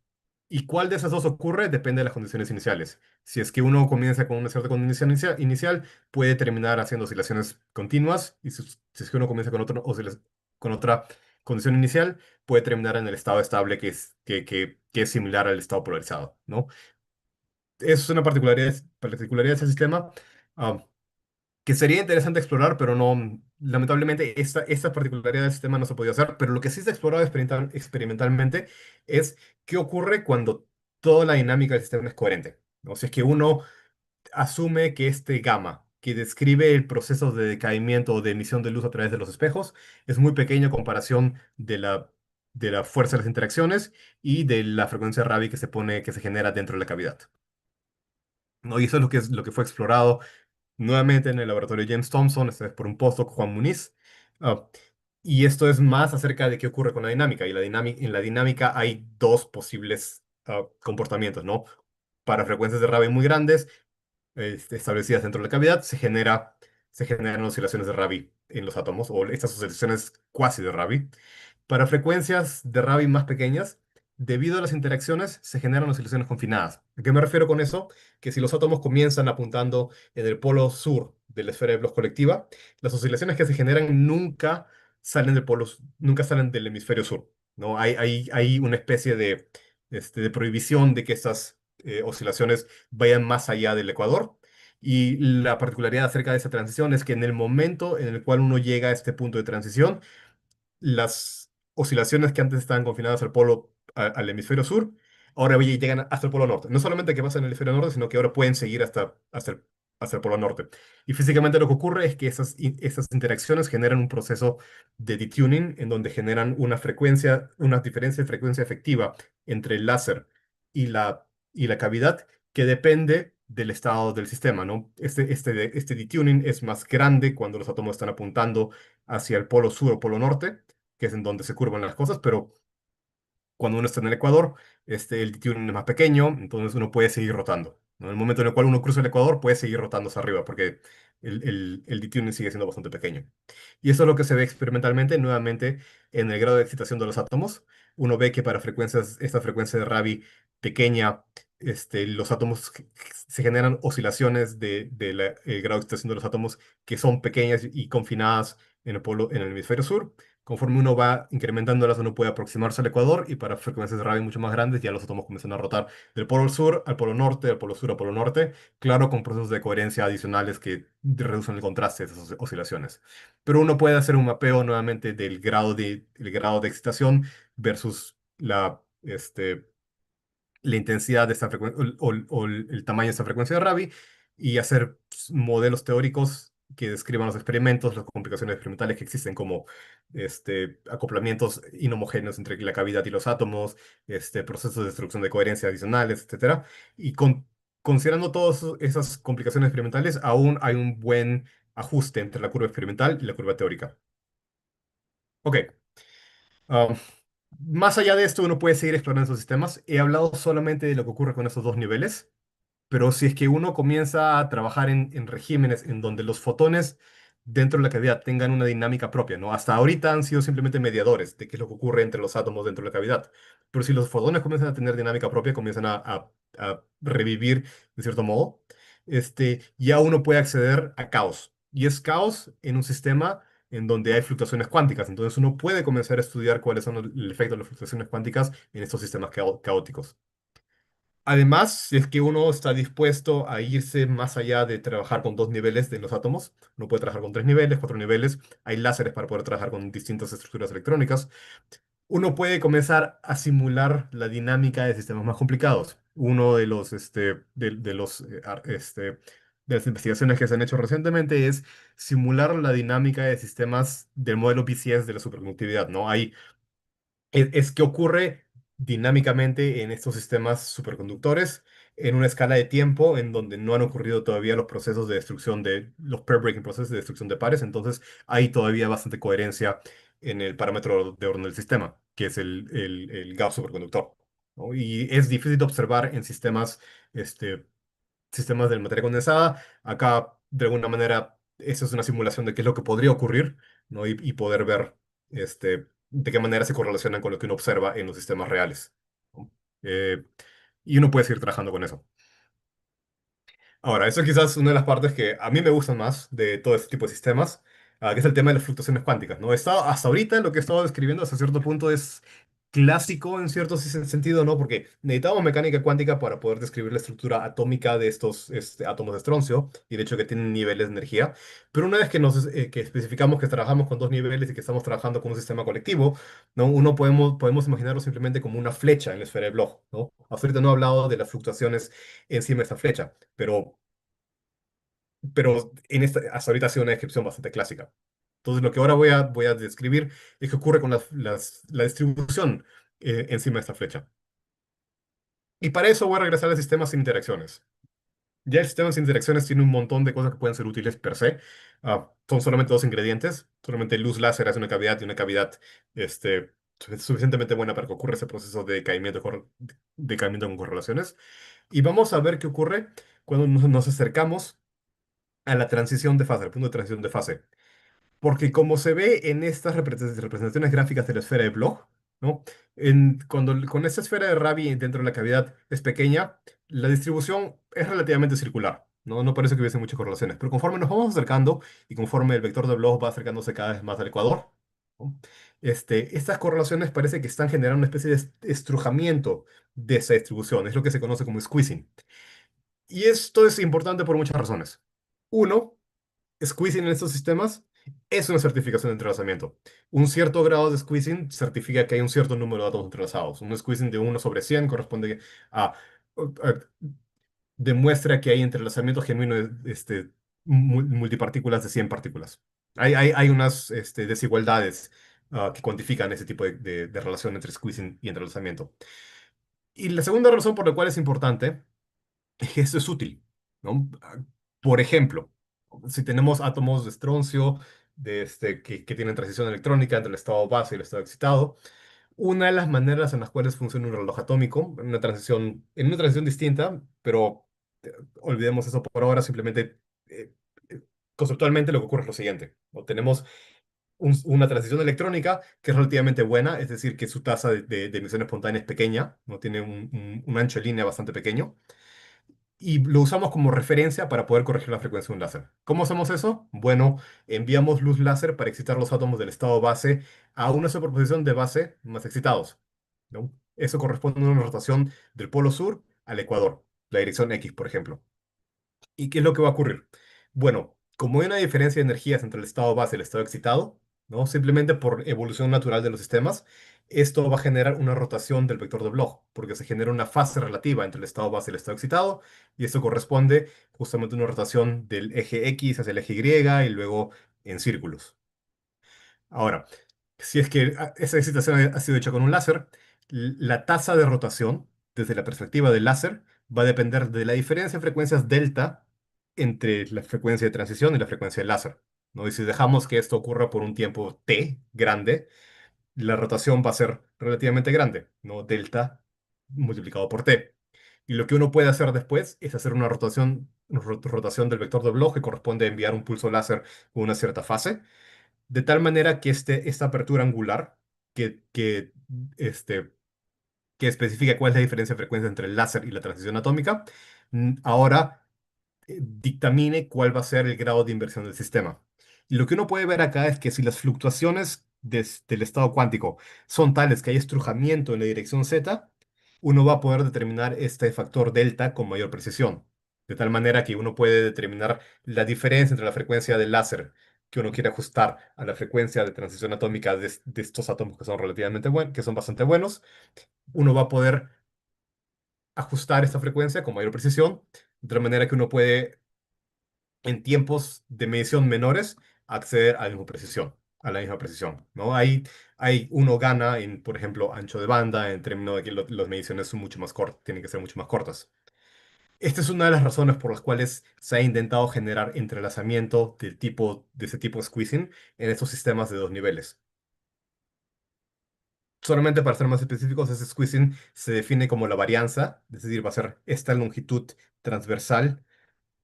¿Y cuál de esas dos ocurre? Depende de las condiciones iniciales. Si es que uno comienza con una cierta condición inicial, puede terminar haciendo oscilaciones continuas. Y si es que uno comienza con otra condición inicial, puede terminar en el estado estable que es similar al estado polarizado, ¿no? Eso es una particularidad de ese sistema. ah, que sería interesante explorar, pero no, lamentablemente esta particularidad del sistema no se podía hacer, pero lo que sí se ha explorado experimentalmente es qué ocurre cuando toda la dinámica del sistema es coherente. O sea, es que uno asume que este gamma, que describe el proceso de decaimiento o de emisión de luz a través de los espejos, es muy pequeño en comparación de la fuerza de las interacciones y de la frecuencia Rabi que se genera dentro de la cavidad. ¿No? Y eso es lo que fue explorado nuevamente en el laboratorio James Thompson, esta vez por un postdoc Juan Muniz. Ah, y esto es más acerca de qué ocurre con la dinámica. En la dinámica hay dos posibles comportamientos, ¿no? Para frecuencias de Rabi muy grandes, establecidas dentro de la cavidad, se generan oscilaciones de Rabi en los átomos, o estas oscilaciones cuasi de Rabi. Para frecuencias de Rabi más pequeñas, debido a las interacciones, se generan oscilaciones confinadas. ¿A qué me refiero con eso? Que si los átomos comienzan apuntando en el polo sur de la esfera de Bloch colectiva, las oscilaciones que se generan nunca salen del hemisferio sur, ¿no? Hay una especie de prohibición de que estas oscilaciones vayan más allá del ecuador. Y la particularidad acerca de esa transición es que en el momento en el cual uno llega a este punto de transición, las oscilaciones que antes estaban confinadas al hemisferio sur, ahora llegan hasta el polo norte. No solamente que pasan en el hemisferio norte, sino que ahora pueden seguir hasta el polo norte. Y físicamente lo que ocurre es que esas interacciones generan un proceso de detuning en donde generan una diferencia de frecuencia efectiva entre el láser y la cavidad que depende del estado del sistema, ¿no? Este detuning es más grande cuando los átomos están apuntando hacia el polo sur o polo norte, que es en donde se curvan las cosas, pero cuando uno está en el ecuador, el detuning es más pequeño, entonces uno puede seguir rotando. ¿no? En el momento en el cual uno cruza el ecuador, puede seguir rotando hacia arriba, porque el D-tuning sigue siendo bastante pequeño. Y eso es lo que se ve experimentalmente, nuevamente, en el grado de excitación de los átomos. Uno ve que para frecuencias, esta frecuencia de Rabi pequeña, los átomos se generan oscilaciones el grado de excitación de los átomos que son pequeñas y confinadas en el hemisferio sur. Conforme uno va incrementándolas, uno puede aproximarse al ecuador y para frecuencias de Rabi mucho más grandes, ya los átomos comienzan a rotar del polo sur al polo norte, del polo sur al polo norte, claro, con procesos de coherencia adicionales que reducen el contraste de esas oscilaciones. Pero uno puede hacer un mapeo nuevamente el grado de excitación versus la intensidad de esta frecuencia o el tamaño de esta frecuencia de Rabi y hacer modelos teóricos que describan los experimentos, las complicaciones experimentales que existen, como acoplamientos inhomogéneos entre la cavidad y los átomos, procesos de destrucción de coherencia adicionales, etcétera. Y considerando todas esas complicaciones experimentales, aún hay un buen ajuste entre la curva experimental y la curva teórica. Ok. ah, Más allá de esto, uno puede seguir explorando esos sistemas. He hablado solamente de lo que ocurre con esos dos niveles. Pero si es que uno comienza a trabajar en regímenes en donde los fotones dentro de la cavidad tengan una dinámica propia, ¿no? Hasta ahorita han sido simplemente mediadores de qué es lo que ocurre entre los átomos dentro de la cavidad. Pero si los fotones comienzan a tener dinámica propia, comienzan a revivir de cierto modo, ya uno puede acceder a caos. Y es caos en un sistema en donde hay fluctuaciones cuánticas. Entonces uno puede comenzar a estudiar cuáles son el efecto de las fluctuaciones cuánticas en estos sistemas caóticos. Además, si es que uno está dispuesto a irse más allá de trabajar con dos niveles de los átomos, uno puede trabajar con tres niveles, cuatro niveles, hay láseres para poder trabajar con distintas estructuras electrónicas, uno puede comenzar a simular la dinámica de sistemas más complicados. Uno de las investigaciones que se han hecho recientemente es simular la dinámica de sistemas del modelo BCS de la superconductividad, ¿no? Es que ocurre dinámicamente en estos sistemas superconductores en una escala de tiempo en donde no han ocurrido todavía los procesos de destrucción de los pair breaking procesos de destrucción de pares, entonces hay todavía bastante coherencia en el parámetro de orden del sistema, que es el Gauss superconductor, ¿no? Y es difícil de observar en sistemas de materia condensada. Acá, de alguna manera, eso es una simulación de qué es lo que podría ocurrir, ¿no? Y poder ver de qué manera se correlacionan con lo que uno observa en los sistemas reales, ¿no? Y uno puede seguir trabajando con eso. Ahora, eso quizás es una de las partes que a mí me gustan más de todo este tipo de sistemas, que es el tema de las fluctuaciones cuánticas, ¿no? Hasta ahorita lo que he estado describiendo hasta cierto punto es clásico en cierto sentido, ¿no? Porque necesitamos mecánica cuántica para poder describir la estructura atómica de estos átomos de estroncio y el hecho que tienen niveles de energía. Pero una vez que especificamos que trabajamos con dos niveles y que estamos trabajando con un sistema colectivo, ¿no? Podemos imaginarlo simplemente como una flecha en la esfera de Bloch, ¿no? Hasta ahorita no he hablado de las fluctuaciones encima de esta flecha, pero hasta ahorita ha sido una descripción bastante clásica. Entonces, lo que ahora voy a describir es qué ocurre con la distribución encima de esta flecha. Y para eso voy a regresar al sistema sin interacciones. Ya el sistema sin interacciones tiene un montón de cosas que pueden ser útiles per se. Son solamente dos ingredientes. Solamente luz láser hace una cavidad y una cavidad suficientemente buena para que ocurra ese proceso de caimiento con correlaciones. Y vamos a ver qué ocurre cuando nos acercamos a la transición de fase, al punto de transición de fase. Porque como se ve en estas representaciones gráficas de la esfera de Bloch, ¿no? Con esta esfera de Rabi dentro de la cavidad es pequeña, la distribución es relativamente circular, ¿no? No parece que hubiese muchas correlaciones, pero conforme nos vamos acercando y conforme el vector de Bloch va acercándose cada vez más al ecuador, ¿no? Estas correlaciones parece que están generando una especie de estrujamiento de esa distribución, es lo que se conoce como squeezing. Y esto es importante por muchas razones. Uno, squeezing en estos sistemas es una certificación de entrelazamiento. Un cierto grado de squeezing certifica que hay un cierto número de átomos entrelazados. Un squeezing de 1/100 corresponde a- demuestra que hay entrelazamiento genuino de multipartículas de 100 partículas. Hay unas desigualdades que cuantifican ese tipo de relación entre squeezing y entrelazamiento. Y la segunda razón por la cual es importante eso es útil, ¿no? Por ejemplo, si tenemos átomos de estroncio que tienen transición electrónica entre el estado base y el estado excitado, una de las maneras en las cuales funciona un reloj atómico, en una transición distinta, pero olvidemos eso por ahora, simplemente eh, conceptualmente lo que ocurre es lo siguiente, ¿no? Tenemos una transición electrónica que es relativamente buena, es decir, que su tasa de emisión espontánea es pequeña, no tiene un ancho de línea bastante pequeño, y lo usamos como referencia para poder corregir la frecuencia de un láser. ¿Cómo hacemos eso? Bueno, enviamos luz láser para excitar los átomos del estado base a una superposición de base más excitados, ¿no? Eso corresponde a una rotación del polo sur al ecuador, la dirección X, por ejemplo. ¿Y qué es lo que va a ocurrir? Bueno, como hay una diferencia de energías entre el estado base y el estado excitado, ¿no? Simplemente por evolución natural de los sistemas, esto va a generar una rotación del vector de Bloch, porque se genera una fase relativa entre el estado base y el estado excitado, y esto corresponde justamente a una rotación del eje X hacia el eje Y y luego en círculos. Ahora, si es que esa excitación ha sido hecha con un láser, la tasa de rotación, desde la perspectiva del láser, va a depender de la diferencia en frecuencias delta entre la frecuencia de transición y la frecuencia del láser, ¿no? Y si dejamos que esto ocurra por un tiempo t grande, la rotación va a ser relativamente grande, ¿no? Delta multiplicado por t. Y lo que uno puede hacer después es hacer una rotación del vector de Bloch que corresponde a enviar un pulso láser con una cierta fase de tal manera que esta apertura angular que, que, este, que especifica cuál es la diferencia de frecuencia entre el láser y la transición atómica, ahora dictamine cuál va a ser el grado de inversión del sistema. Y lo que uno puede ver acá es que si las fluctuaciones del estado cuántico son tales que hay estrujamiento en la dirección z, uno va a poder determinar este factor delta con mayor precisión. De tal manera que uno puede determinar la diferencia entre la frecuencia del láser que uno quiere ajustar a la frecuencia de transición atómica de estos átomos que son relativamente buenos, que son bastante buenos. Uno va a poder ajustar esta frecuencia con mayor precisión, de tal manera que uno puede en tiempos de medición menores acceder a la misma precisión, ¿no? Uno gana en, por ejemplo, ancho de banda, en términos de que las mediciones son mucho más cortas, tienen que ser mucho más cortas. Esta es una de las razones por las cuales se ha intentado generar entrelazamiento de ese tipo de squeezing en estos sistemas de dos niveles. Solamente para ser más específicos, ese squeezing se define como la varianza, es decir, va a ser esta longitud transversal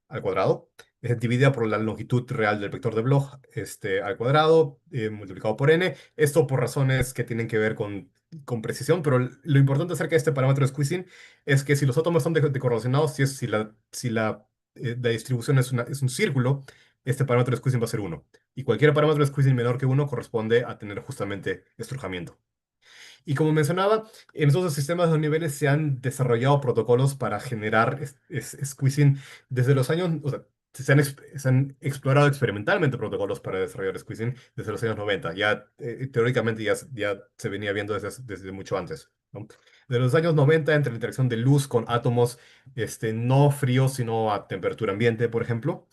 al cuadrado, es dividida por la longitud real del vector de Bloch al cuadrado, multiplicado por n. Esto por razones que tienen que ver con precisión, pero lo importante acerca de este parámetro de squeezing es que si los átomos están decorrelacionados, si la distribución es un círculo, este parámetro de squeezing va a ser uno. Y cualquier parámetro de squeezing menor que uno corresponde a tener justamente estrujamiento. Y como mencionaba, en estos dos sistemas de dos niveles se han desarrollado protocolos para generar squeezing desde los años, o sea, se han explorado experimentalmente protocolos para desarrollar squeezing desde los años 90. Ya teóricamente ya se venía viendo desde mucho antes, ¿no? De los años 90, entre la interacción de luz con átomos no fríos, sino a temperatura ambiente, por ejemplo,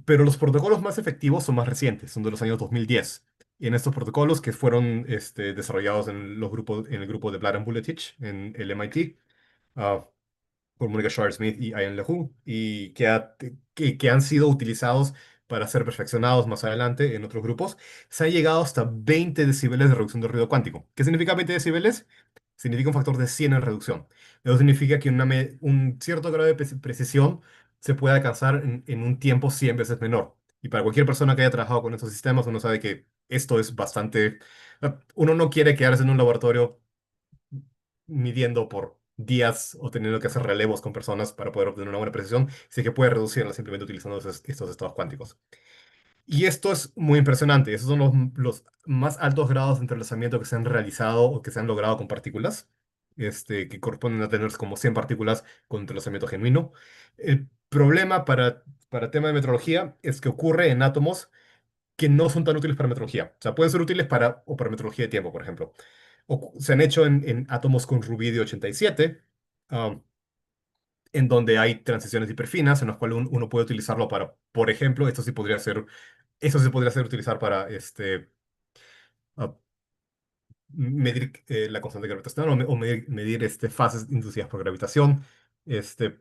pero los protocolos más efectivos son más recientes, son de los años 2010. Y en estos protocolos que fueron desarrollados en el grupo de Blatt and Buletich en el MIT, ah, por Monica Schwarzschild y Ian LeHou, y que han sido utilizados para ser perfeccionados más adelante en otros grupos, se ha llegado hasta 20 decibeles de reducción de ruido cuántico. ¿Qué significa 20 decibeles? Significa un factor de 100 en reducción. Eso significa que un cierto grado de precisión se puede alcanzar en un tiempo 100 veces menor. Y para cualquier persona que haya trabajado con estos sistemas, uno sabe que esto es bastante... Uno no quiere quedarse en un laboratorio midiendo por días o teniendo que hacer relevos con personas para poder obtener una buena precisión, sí que puede reducirla simplemente utilizando estos estados cuánticos. Y esto es muy impresionante. Esos son los más altos grados de entrelazamiento que se han realizado o que se han logrado con partículas, que corresponden a tener como 100 partículas con entrelazamiento genuino. El problema para tema de metrología es que ocurre en átomos que no son tan útiles para metrología. O sea, pueden ser útiles para metrología de tiempo, por ejemplo. Se han hecho en átomos con rubidio 87, um, en donde hay transiciones hiperfinas, en las cuales uno puede utilizarlo para, por ejemplo, esto se podría ser utilizar para uh, medir la constante gravitacional o medir fases inducidas por gravitación, este,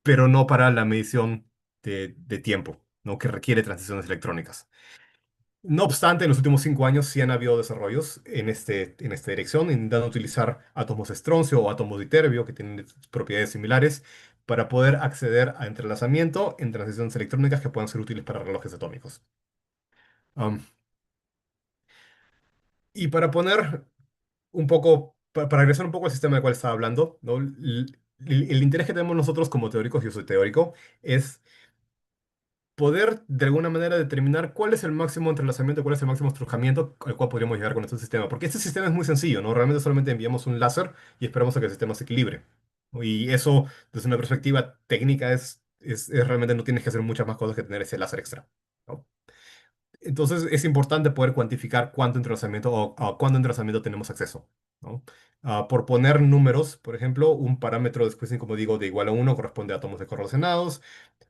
pero no para la medición de tiempo, ¿no? Que requiere transiciones electrónicas. No obstante, en los últimos 5 años sí han habido desarrollos en esta dirección, intentando utilizar átomos de estroncio o átomos de iterbio, que tienen propiedades similares, para poder acceder a entrelazamiento en transiciones electrónicas que puedan ser útiles para relojes atómicos. Um, y para poner un poco, para regresar un poco al sistema del cual estaba hablando, ¿no? El interés que tenemos nosotros como teóricos, yo soy teórico, es poder de alguna manera determinar cuál es el máximo entrelazamiento, cuál es el máximo estrujamiento al cual podríamos llegar con este sistema. Porque este sistema es muy sencillo, ¿no? Realmente solamente enviamos un láser y esperamos a que el sistema se equilibre, ¿no? Y eso, desde una perspectiva técnica, es realmente no tienes que hacer muchas más cosas que tener ese láser extra, ¿no? Entonces es importante poder cuantificar cuánto entrelazamiento o a cuánto entrelazamiento tenemos acceso, ¿no? Por poner números, por ejemplo, un parámetro de Squeezing, como digo, de igual a uno corresponde a átomos correlacionados.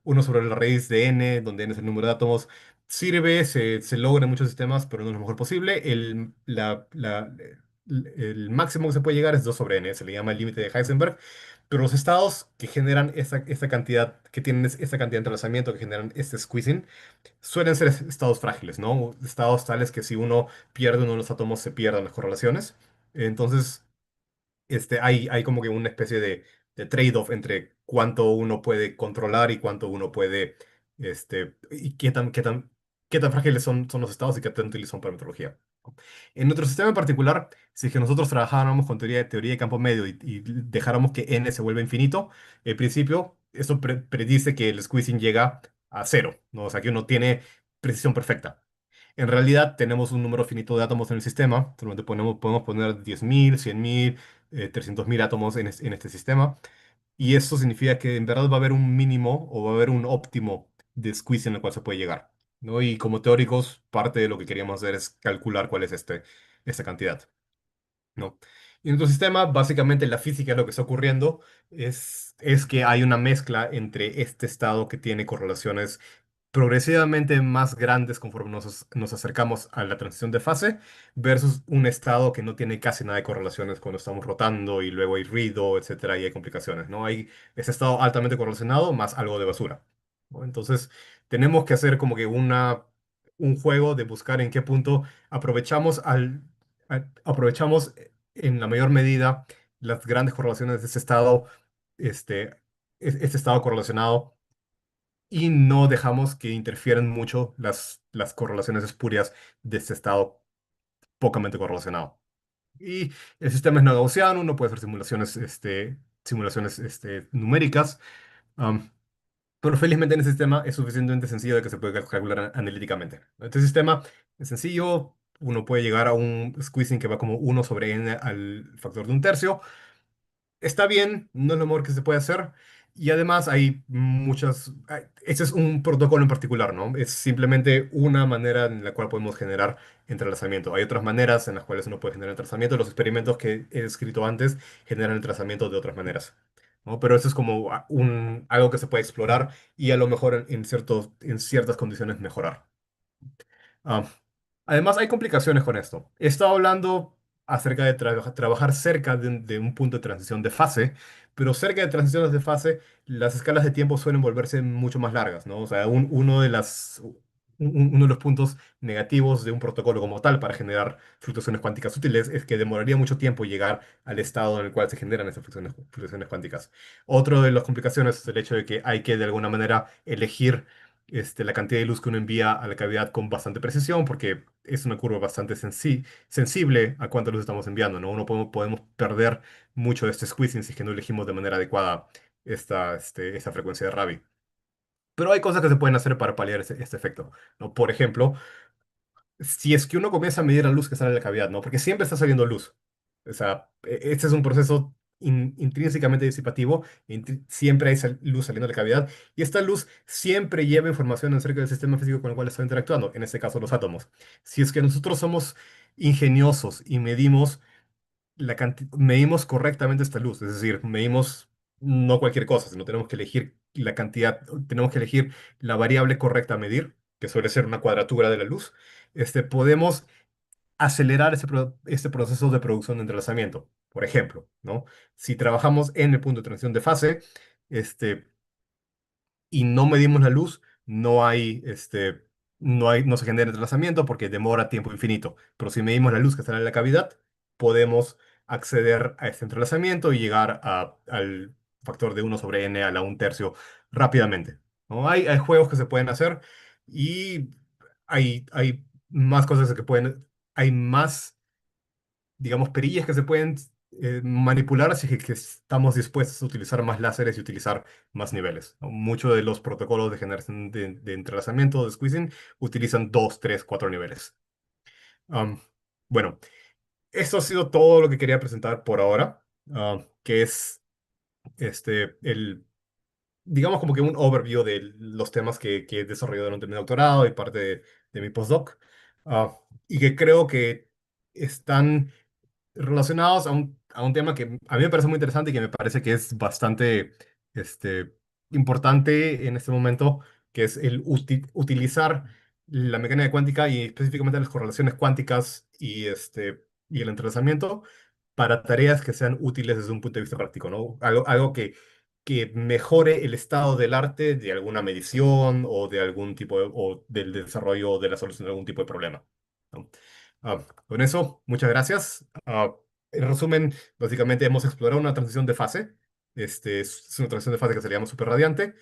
Uno sobre la raíz de n, donde n es el número de átomos, sirve, se logra en muchos sistemas, pero no es lo mejor posible. El máximo que se puede llegar es 2 sobre n, se le llama el límite de Heisenberg. Pero los estados que generan esta cantidad, que tienen esta cantidad de entrelazamiento, que generan este squeezing, suelen ser estados frágiles, ¿no? Estados tales que si uno pierde uno de los átomos, se pierden las correlaciones. Entonces, hay como que una especie de trade-off entre cuánto uno puede controlar y cuánto uno puede, y qué tan frágiles son los estados y qué tan útiles son para metrología. En nuestro sistema en particular, si es que nosotros trabajáramos con teoría de campo medio y dejáramos que n se vuelva infinito, en principio, eso predice que el squeezing llega a cero, ¿no? O sea, que uno tiene precisión perfecta. En realidad tenemos un número finito de átomos en el sistema, solamente podemos poner 10.000, 100.000, 300.000 átomos en este sistema, y eso significa que en verdad va a haber un mínimo o va a haber un óptimo de squeeze en el cual se puede llegar, ¿no? Y como teóricos, parte de lo que queríamos hacer es calcular cuál es esta cantidad, ¿no? Y en nuestro sistema, básicamente la física, lo que está ocurriendo es que hay una mezcla entre este estado que tiene correlaciones progresivamente más grandes conforme nos acercamos a la transición de fase versus un estado que no tiene casi nada de correlaciones cuando estamos rotando y luego hay ruido, etcétera, y hay complicaciones, ¿no? Hay ese estado altamente correlacionado más algo de basura, ¿no? Entonces, tenemos que hacer como que un juego de buscar en qué punto aprovechamos aprovechamos en la mayor medida las grandes correlaciones de ese estado, este, este estado correlacionado y no dejamos que interfieran mucho las correlaciones espurias de este estado pocamente correlacionado. Y el sistema es no gaussiano, uno puede hacer simulaciones numéricas, am, pero felizmente en el sistema es suficientemente sencillo de que se puede calcular analíticamente. Este sistema es sencillo, uno puede llegar a un squeezing que va como 1/n al factor de un tercio. Está bien, no es lo mejor que se puede hacer. Y además hay ese es un protocolo en particular, ¿no? Es simplemente una manera en la cual podemos generar entrelazamiento. Hay otras maneras en las cuales uno puede generar entrelazamiento. Los experimentos que he descrito antes generan entrelazamiento de otras maneras, ¿no? Pero eso es como algo que se puede explorar y a lo mejor en ciertas condiciones mejorar. Ah, Además, hay complicaciones con esto. He estado hablando acerca de trabajar cerca de un punto de transición de fase, pero cerca de transiciones de fase, las escalas de tiempo suelen volverse mucho más largas, ¿no? O sea, uno de los puntos negativos de un protocolo como tal para generar fluctuaciones cuánticas útiles es que demoraría mucho tiempo llegar al estado en el cual se generan esas fluctuaciones cuánticas. Otro de las complicaciones es el hecho de que hay que de alguna manera elegir la cantidad de luz que uno envía a la cavidad con bastante precisión, porque es una curva bastante sensible a cuánta luz estamos enviando, ¿no? Podemos perder mucho de este squeezing si es que no elegimos de manera adecuada esta frecuencia de Rabi. Pero hay cosas que se pueden hacer para paliar este efecto, ¿no? Por ejemplo, si es que uno comienza a medir la luz que sale de la cavidad, ¿no? Porque siempre está saliendo luz. O sea, este es un proceso intrínsecamente disipativo, siempre hay luz saliendo de la cavidad, y esta luz siempre lleva información acerca del sistema físico con el cual está interactuando, en este caso los átomos. Si es que nosotros somos ingeniosos y medimos correctamente esta luz, es decir, medimos no cualquier cosa, sino tenemos que elegir la cantidad, tenemos que elegir la variable correcta a medir, que suele ser una cuadratura de la luz, podemos acelerar este proceso de producción de entrelazamiento. Por ejemplo, ¿no? Si trabajamos en el punto de transición de fase, este, y no medimos la luz, no se genera entrelazamiento porque demora tiempo infinito. Pero si medimos la luz que sale de la cavidad, podemos acceder a este entrelazamiento y llegar factor de 1/n a la un tercio rápidamente, ¿no? Hay juegos que se pueden hacer y hay más cosas que pueden, hay más, digamos, perillas que se pueden manipular si es que estamos dispuestos a utilizar más láseres y utilizar más niveles, ¿no? Muchos de los protocolos de generación de entrelazamiento de squeezing utilizan 2, 3, 4 niveles. Am, bueno, esto ha sido todo lo que quería presentar por ahora, que es digamos como que un overview de los temas que he desarrollado durante mi doctorado y parte de mi postdoc, y que creo que están relacionados a un tema que a mí me parece muy interesante y que me parece que es bastante este, importante en este momento, que es el utilizar la mecánica cuántica y específicamente las correlaciones cuánticas y el entrelazamiento para tareas que sean útiles desde un punto de vista práctico, ¿no? Algo que mejore el estado del arte de alguna medición o de algún tipo o del desarrollo de la solución de algún tipo de problema, ¿no? Con eso, muchas gracias. En resumen, básicamente hemos explorado una transición de fase. Es una transición de fase que se le llama superradiante,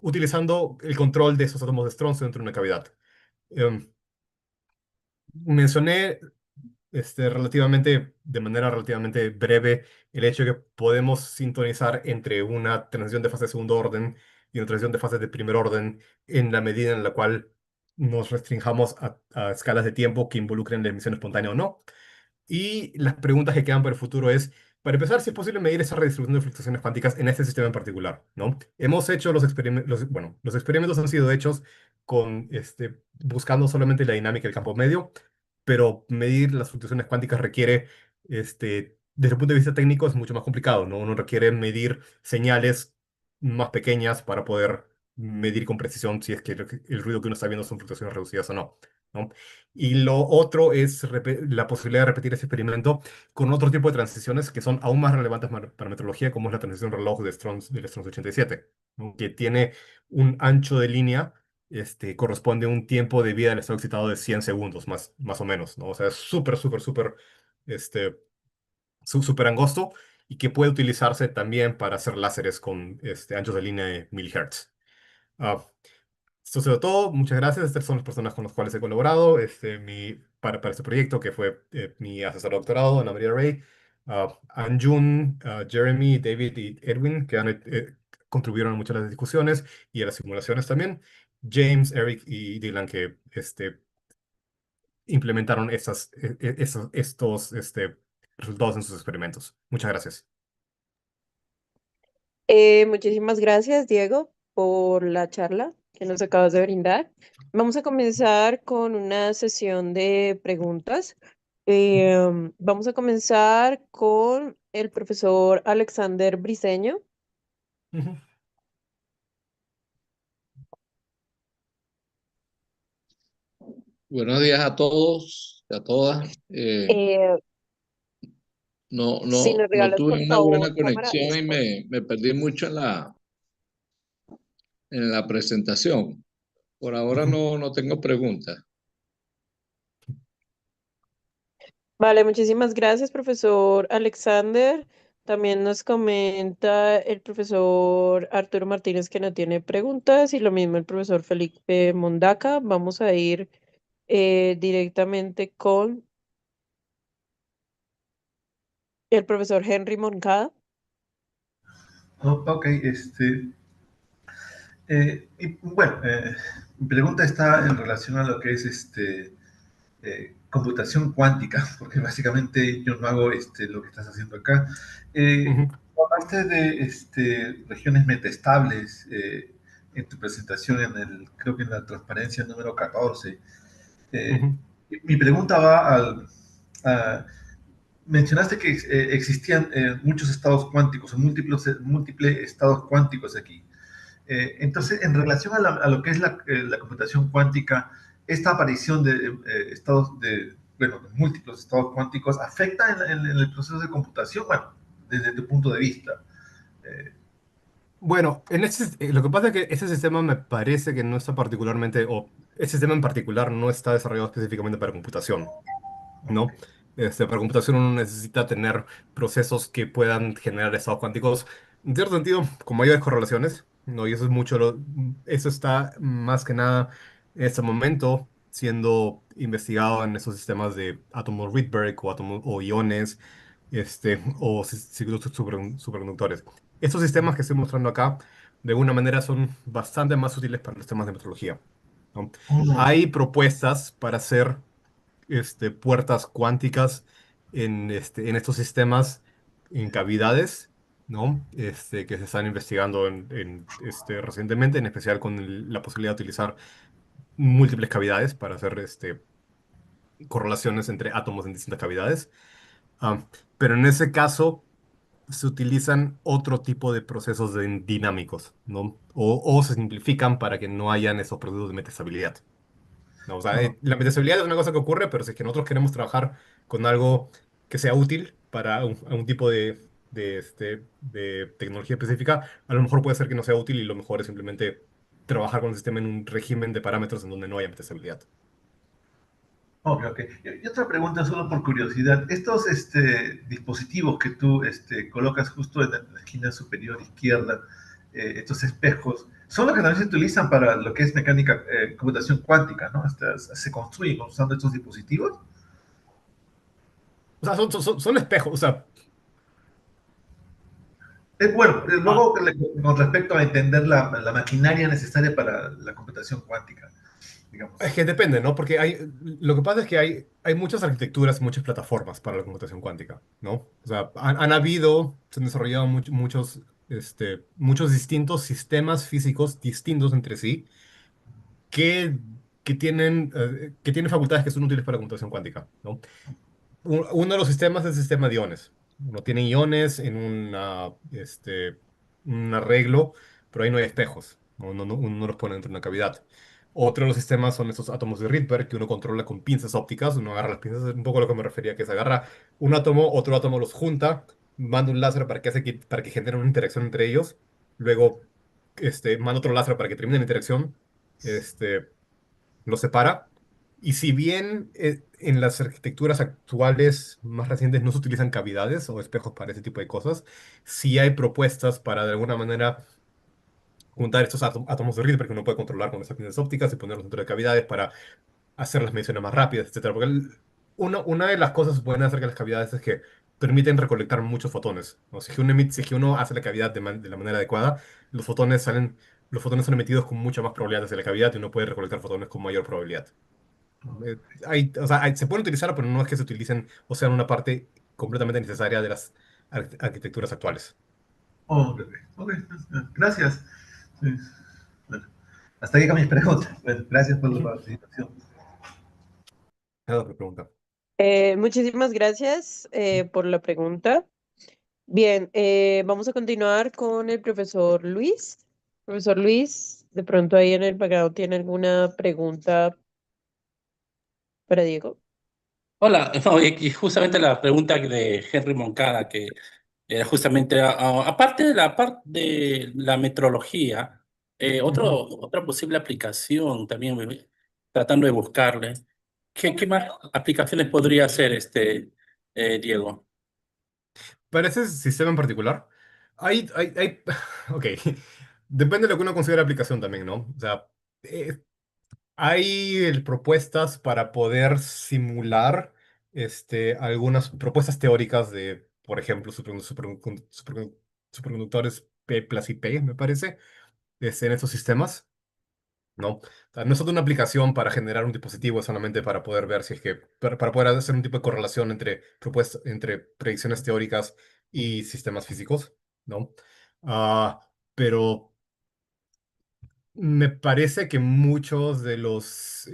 utilizando el control de esos átomos de estroncio dentro de una cavidad. Em, Mencioné de manera relativamente breve, el hecho de que podemos sintonizar entre una transición de fase de segundo orden y una transición de fase de primer orden en la medida en la cual nos restringamos a escalas de tiempo que involucren la emisión espontánea o no. Y las preguntas que quedan para el futuro es, para empezar, si es posible medir esa redistribución de fluctuaciones cuánticas en este sistema en particular, ¿no? Hemos hecho los experimentos, bueno, los experimentos han sido hechos buscando solamente la dinámica del campo medio, pero medir las fluctuaciones cuánticas requiere, desde el punto de vista técnico, es mucho más complicado, ¿no? Uno requiere medir señales más pequeñas para poder medir con precisión si es que el ruido que uno está viendo son fluctuaciones reducidas o no, ¿no? Y lo otro es la posibilidad de repetir ese experimento con otro tipo de transiciones que son aún más relevantes para metrología, como es la transición reloj de del Strong 87, ¿no? Que tiene un ancho de línea, corresponde a un tiempo de vida del estado excitado de 100 segundos, más o menos, ¿no? O sea, es súper, súper, súper, este, súper angosto y que puede utilizarse también para hacer láseres con anchos de línea de milihertz. Ah, Esto ha sido todo. Muchas gracias. Estas son las personas con las cuales he colaborado para este proyecto, que fue mi asesor de doctorado, Ana María Rey, Anjun, Jeremy, David y Edwin, que contribuyeron a muchas de las discusiones y a las simulaciones también. James, Eric y Dylan, que implementaron estos resultados en sus experimentos. Muchas gracias. Muchísimas gracias, Diego, por la charla que nos acabas de brindar. Vamos a comenzar con una sesión de preguntas. Vamos a comenzar con el profesor Alexander Briseño. Ujú, Buenos días a todos y a todas. Eh, No, si nos no regalas, por tuve una favor, buena cámara conexión y stop. me perdí mucho en la presentación. Por ahora ujú. no tengo preguntas. Vale, muchísimas gracias, profesor Alexander. También nos comenta el profesor Arturo Martínez que no tiene preguntas y lo mismo el profesor Felipe Mondaca. Vamos a ir directamente con el profesor Henry Moncada. Ok, bueno, mi pregunta está en relación a lo que es computación cuántica, porque básicamente yo no hago lo que estás haciendo acá. Ujú, Aparte de regiones metaestables, en tu presentación, creo que en la transparencia número 14, eh, ujú, mi pregunta va a, mencionaste que existían muchos estados cuánticos, o múltiples estados cuánticos aquí. Entonces, en relación a lo que es la computación cuántica, esta aparición de estados bueno, de múltiples estados cuánticos afecta en el proceso de computación, bueno, desde tu punto de vista. Eh, Bueno, lo que pasa es que ese sistema me parece que no está particularmente, o ese sistema en particular no está desarrollado específicamente para computación, ok, ¿no? Para computación uno necesita tener procesos que puedan generar estados cuánticos En cierto sentido, con mayores correlaciones, ¿no? Y eso es mucho, eso está más que nada en este momento siendo investigado en esos sistemas de átomos Rydberg o átomos o iones, o círculos superconductores. Estos sistemas que estoy mostrando acá, de alguna manera, son bastante más útiles para los temas de metrología, ¿no? Oh, Hay propuestas para hacer puertas cuánticas en estos sistemas en cavidades, ¿no? Que se están investigando recientemente, en especial con la posibilidad de utilizar múltiples cavidades para hacer correlaciones entre átomos en distintas cavidades. Ah, pero en ese caso se utilizan otro tipo de procesos dinámicos, ¿no? O se simplifican para que no hayan esos procesos de metastabilidad. No, o sea, oh, la metastabilidad es una cosa que ocurre, pero si es que nosotros queremos trabajar con algo que sea útil para un tipo de tecnología específica, a lo mejor puede ser que no sea útil y lo mejor es simplemente trabajar con el sistema en un régimen de parámetros en donde no haya metastabilidad. ok, ok. Y otra pregunta solo por curiosidad. Estos dispositivos que tú colocas justo en la esquina superior izquierda, estos espejos, son los que también se utilizan para lo que es mecánica, computación cuántica, ¿no? Se construyen usando estos dispositivos. O sea, son espejos, o sea, Bueno, ah, luego con respecto a entender la maquinaria necesaria para la computación cuántica, es digamos. que depende, ¿no? Porque lo que pasa es que hay muchas arquitecturas, muchas plataformas para la computación cuántica, ¿no? O sea, se han desarrollado muchos distintos sistemas físicos distintos entre sí que, que tienen facultades que son útiles para la computación cuántica, ¿no? Uno de los sistemas es el sistema de iones. Uno tiene iones en un arreglo, pero ahí no hay espejos. Uno no los pone dentro de una cavidad. Otro de los sistemas son estos átomos de Rydberg que uno controla con pinzas ópticas. Uno agarra las pinzas, es un poco a lo que me refería, que es agarra un átomo, otro átomo los junta, manda un láser para que genere una interacción entre ellos. Luego, manda otro láser para que termine la interacción. Este, lo separa. Y si bien en las arquitecturas actuales más recientes no se utilizan cavidades o espejos para ese tipo de cosas, sí hay propuestas para de alguna manera juntar estos átomos de Rydberg que uno puede controlar con esas pinzas ópticas y ponerlos dentro de cavidades para hacer las mediciones más rápidas, etcétera. Porque una de las cosas buenas acerca de las cavidades es que permiten recolectar muchos fotones, ¿no? Si es que uno hace la cavidad de la manera adecuada, los fotones son emitidos con mucha más probabilidad desde la cavidad y uno puede recolectar fotones con mayor probabilidad. O sea, se pueden utilizar, pero no es que se utilicen o sean una parte completamente necesaria de las arquitecturas actuales. Oh, ok, ok, gracias. Sí. Bueno, hasta aquí con mis preguntas. Bueno, gracias por la Ujú. participación. Esa es la pregunta. Muchísimas gracias por la pregunta. Bien, vamos a continuar con el profesor Luis. Profesor Luis, de pronto ahí en el background tiene alguna pregunta para Diego. Hola, no, y justamente la pregunta de Henry Moncada, que era justamente, aparte de la parte de la metrología, otra posible aplicación también, tratando de buscarle, ¿qué más aplicaciones podría hacer Diego? Para ese sistema en particular, ok, depende de lo que uno considere aplicación también, ¿no? O sea, eh, hay propuestas para poder simular algunas propuestas teóricas de, por ejemplo, superconductores P plus y P, me parece, en estos sistemas, ¿no? O sea, no es solo una aplicación para generar un dispositivo, es solamente para poder ver si es que, para poder hacer un tipo de correlación entre predicciones teóricas y sistemas físicos, ¿no? Pero me parece que muchas de las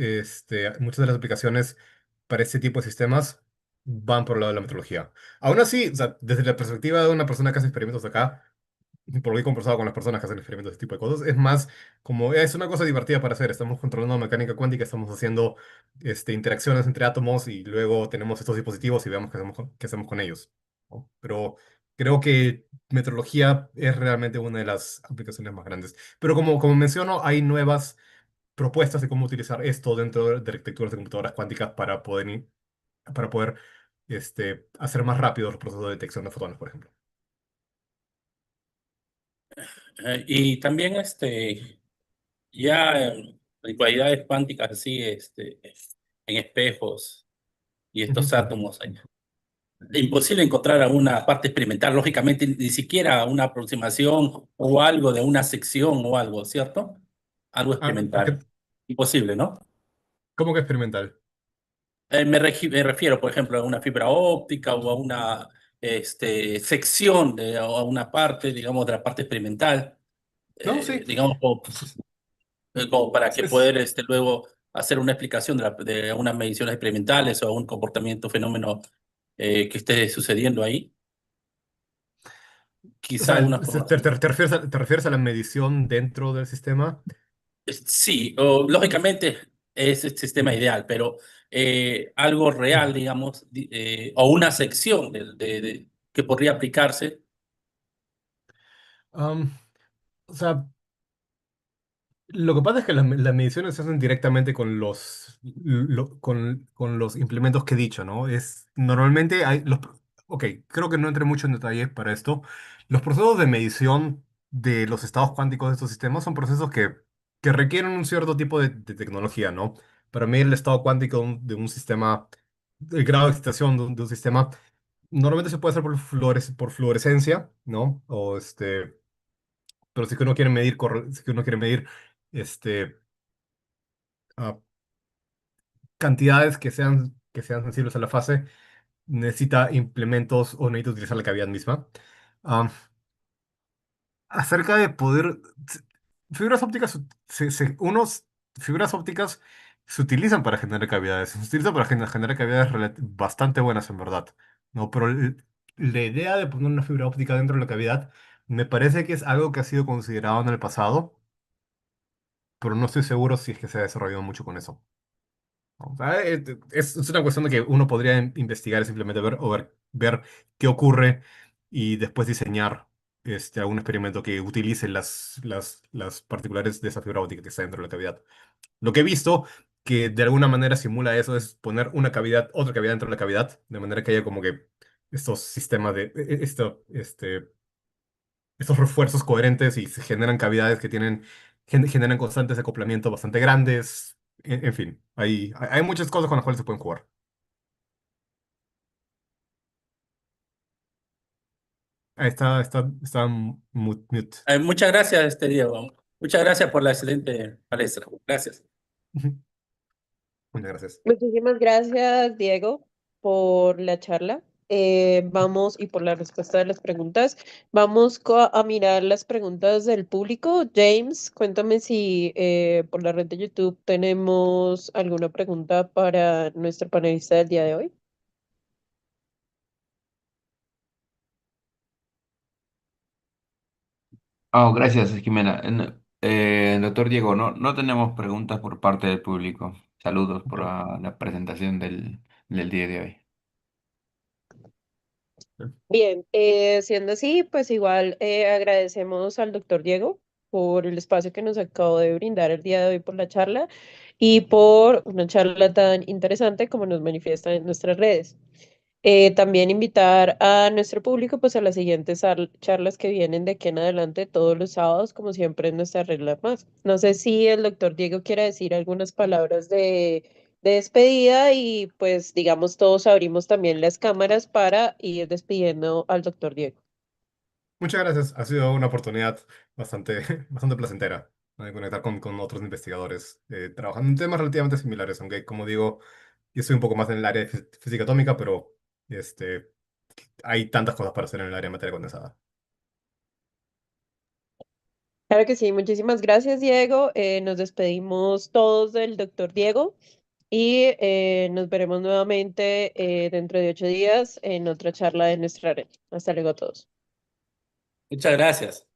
aplicaciones para este tipo de sistemas van por el lado de la metodología. Aún así, o sea, desde la perspectiva de una persona que hace experimentos acá, por lo que he conversado con las personas que hacen experimentos de este tipo de cosas, es más como, es una cosa divertida para hacer. Estamos controlando mecánica cuántica, estamos haciendo interacciones entre átomos y luego tenemos estos dispositivos y veamos qué hacemos con ellos, ¿no? Pero creo que metrología es realmente una de las aplicaciones más grandes. Pero como menciono, hay nuevas propuestas de cómo utilizar esto dentro de arquitecturas de computadoras cuánticas para poder hacer más rápido los procesos de detección de fotones, por ejemplo. Y también ya en cualidades cuánticas así, en espejos y estos Ujú. átomos, imposible encontrar alguna parte experimental, lógicamente, ni siquiera una aproximación o algo de una sección o algo, ¿cierto? Algo ¿A qué? experimental. Imposible, ¿no? ¿Cómo que experimental? Me refiero, por ejemplo, a una fibra óptica o a una sección o a una parte, digamos, de la parte experimental, No, sí. digamos, como para que Es, poder luego hacer una explicación de unas mediciones experimentales o un comportamiento, fenómeno que esté sucediendo ahí. o Quizá sea, alguna forma. te refieres a la medición dentro del sistema? Sí, lógicamente es el sistema Ujú. ideal, pero algo real, Ujú. digamos, o una sección que podría aplicarse. Am, o sea, lo que pasa es que las mediciones se hacen directamente con con los implementos que he dicho, ¿no? Normalmente ok, creo que no entré mucho en detalle para esto. Los procesos de medición de los estados cuánticos de estos sistemas son procesos que requieren un cierto tipo de tecnología, ¿no? Para medir el estado cuántico de un sistema, el grado de excitación de un sistema, normalmente se puede hacer por fluorescencia, ¿no? Pero si que uno quiere medir, si que uno quiere medir este, ah, cantidades que sean sensibles a la fase, necesita implementos o necesita utilizar la cavidad misma. Ah, acerca de poder, fibras ópticas, fibras ópticas se utilizan para generar cavidades, se utilizan para generar cavidades bastante buenas en verdad, ¿no? Pero la idea de poner una fibra óptica dentro de la cavidad me parece que es algo que ha sido considerado en el pasado, pero no estoy seguro si es que se ha desarrollado mucho con eso. O sea, es una cuestión de que uno podría investigar y simplemente ver qué ocurre y después diseñar algún experimento que utilice las particulares de esa fibra óptica que está dentro de la cavidad. Lo que he visto que de alguna manera simula eso es poner una cavidad, otra cavidad dentro de la cavidad, de manera que haya como que estos sistemas estos refuerzos coherentes y se generan cavidades que generan constantes de acoplamiento bastante grandes. En fin, hay muchas cosas con las cuales se pueden jugar. Ahí está mute. Muchas gracias, Diego. Muchas gracias por la excelente palestra. Gracias. Muchas gracias. Muchísimas gracias, Diego, por la charla. Vamos y por la respuesta de las preguntas. Vamos a mirar las preguntas del público. James, cuéntame si por la red de YouTube tenemos alguna pregunta para nuestro panelista del día de hoy. Oh, gracias, Jimena. Doctor Diego, no tenemos preguntas por parte del público. Saludos por Ok. la presentación del día de hoy. Bien, siendo así, pues igual agradecemos al doctor Diego por el espacio que nos acabó de brindar el día de hoy por la charla y por una charla tan interesante como nos manifiesta en nuestras redes. También invitar a nuestro público pues a las siguientes charlas que vienen de aquí en adelante todos los sábados, como siempre en nuestra regla más. No sé si el doctor Diego quiere decir algunas palabras de despedida y pues digamos todos abrimos también las cámaras para ir despidiendo al doctor Diego. Muchas gracias. Ha sido una oportunidad bastante placentera, ¿no? De conectar con otros investigadores trabajando en temas relativamente similares, aunque como digo, yo estoy un poco más en el área de física atómica, pero este, hay tantas cosas para hacer en el área de materia condensada. Claro que sí, muchísimas gracias Diego. Nos despedimos todos del doctor Diego y nos veremos nuevamente dentro de 8 días en otra charla de nuestra red. Hasta luego a todos. Muchas gracias.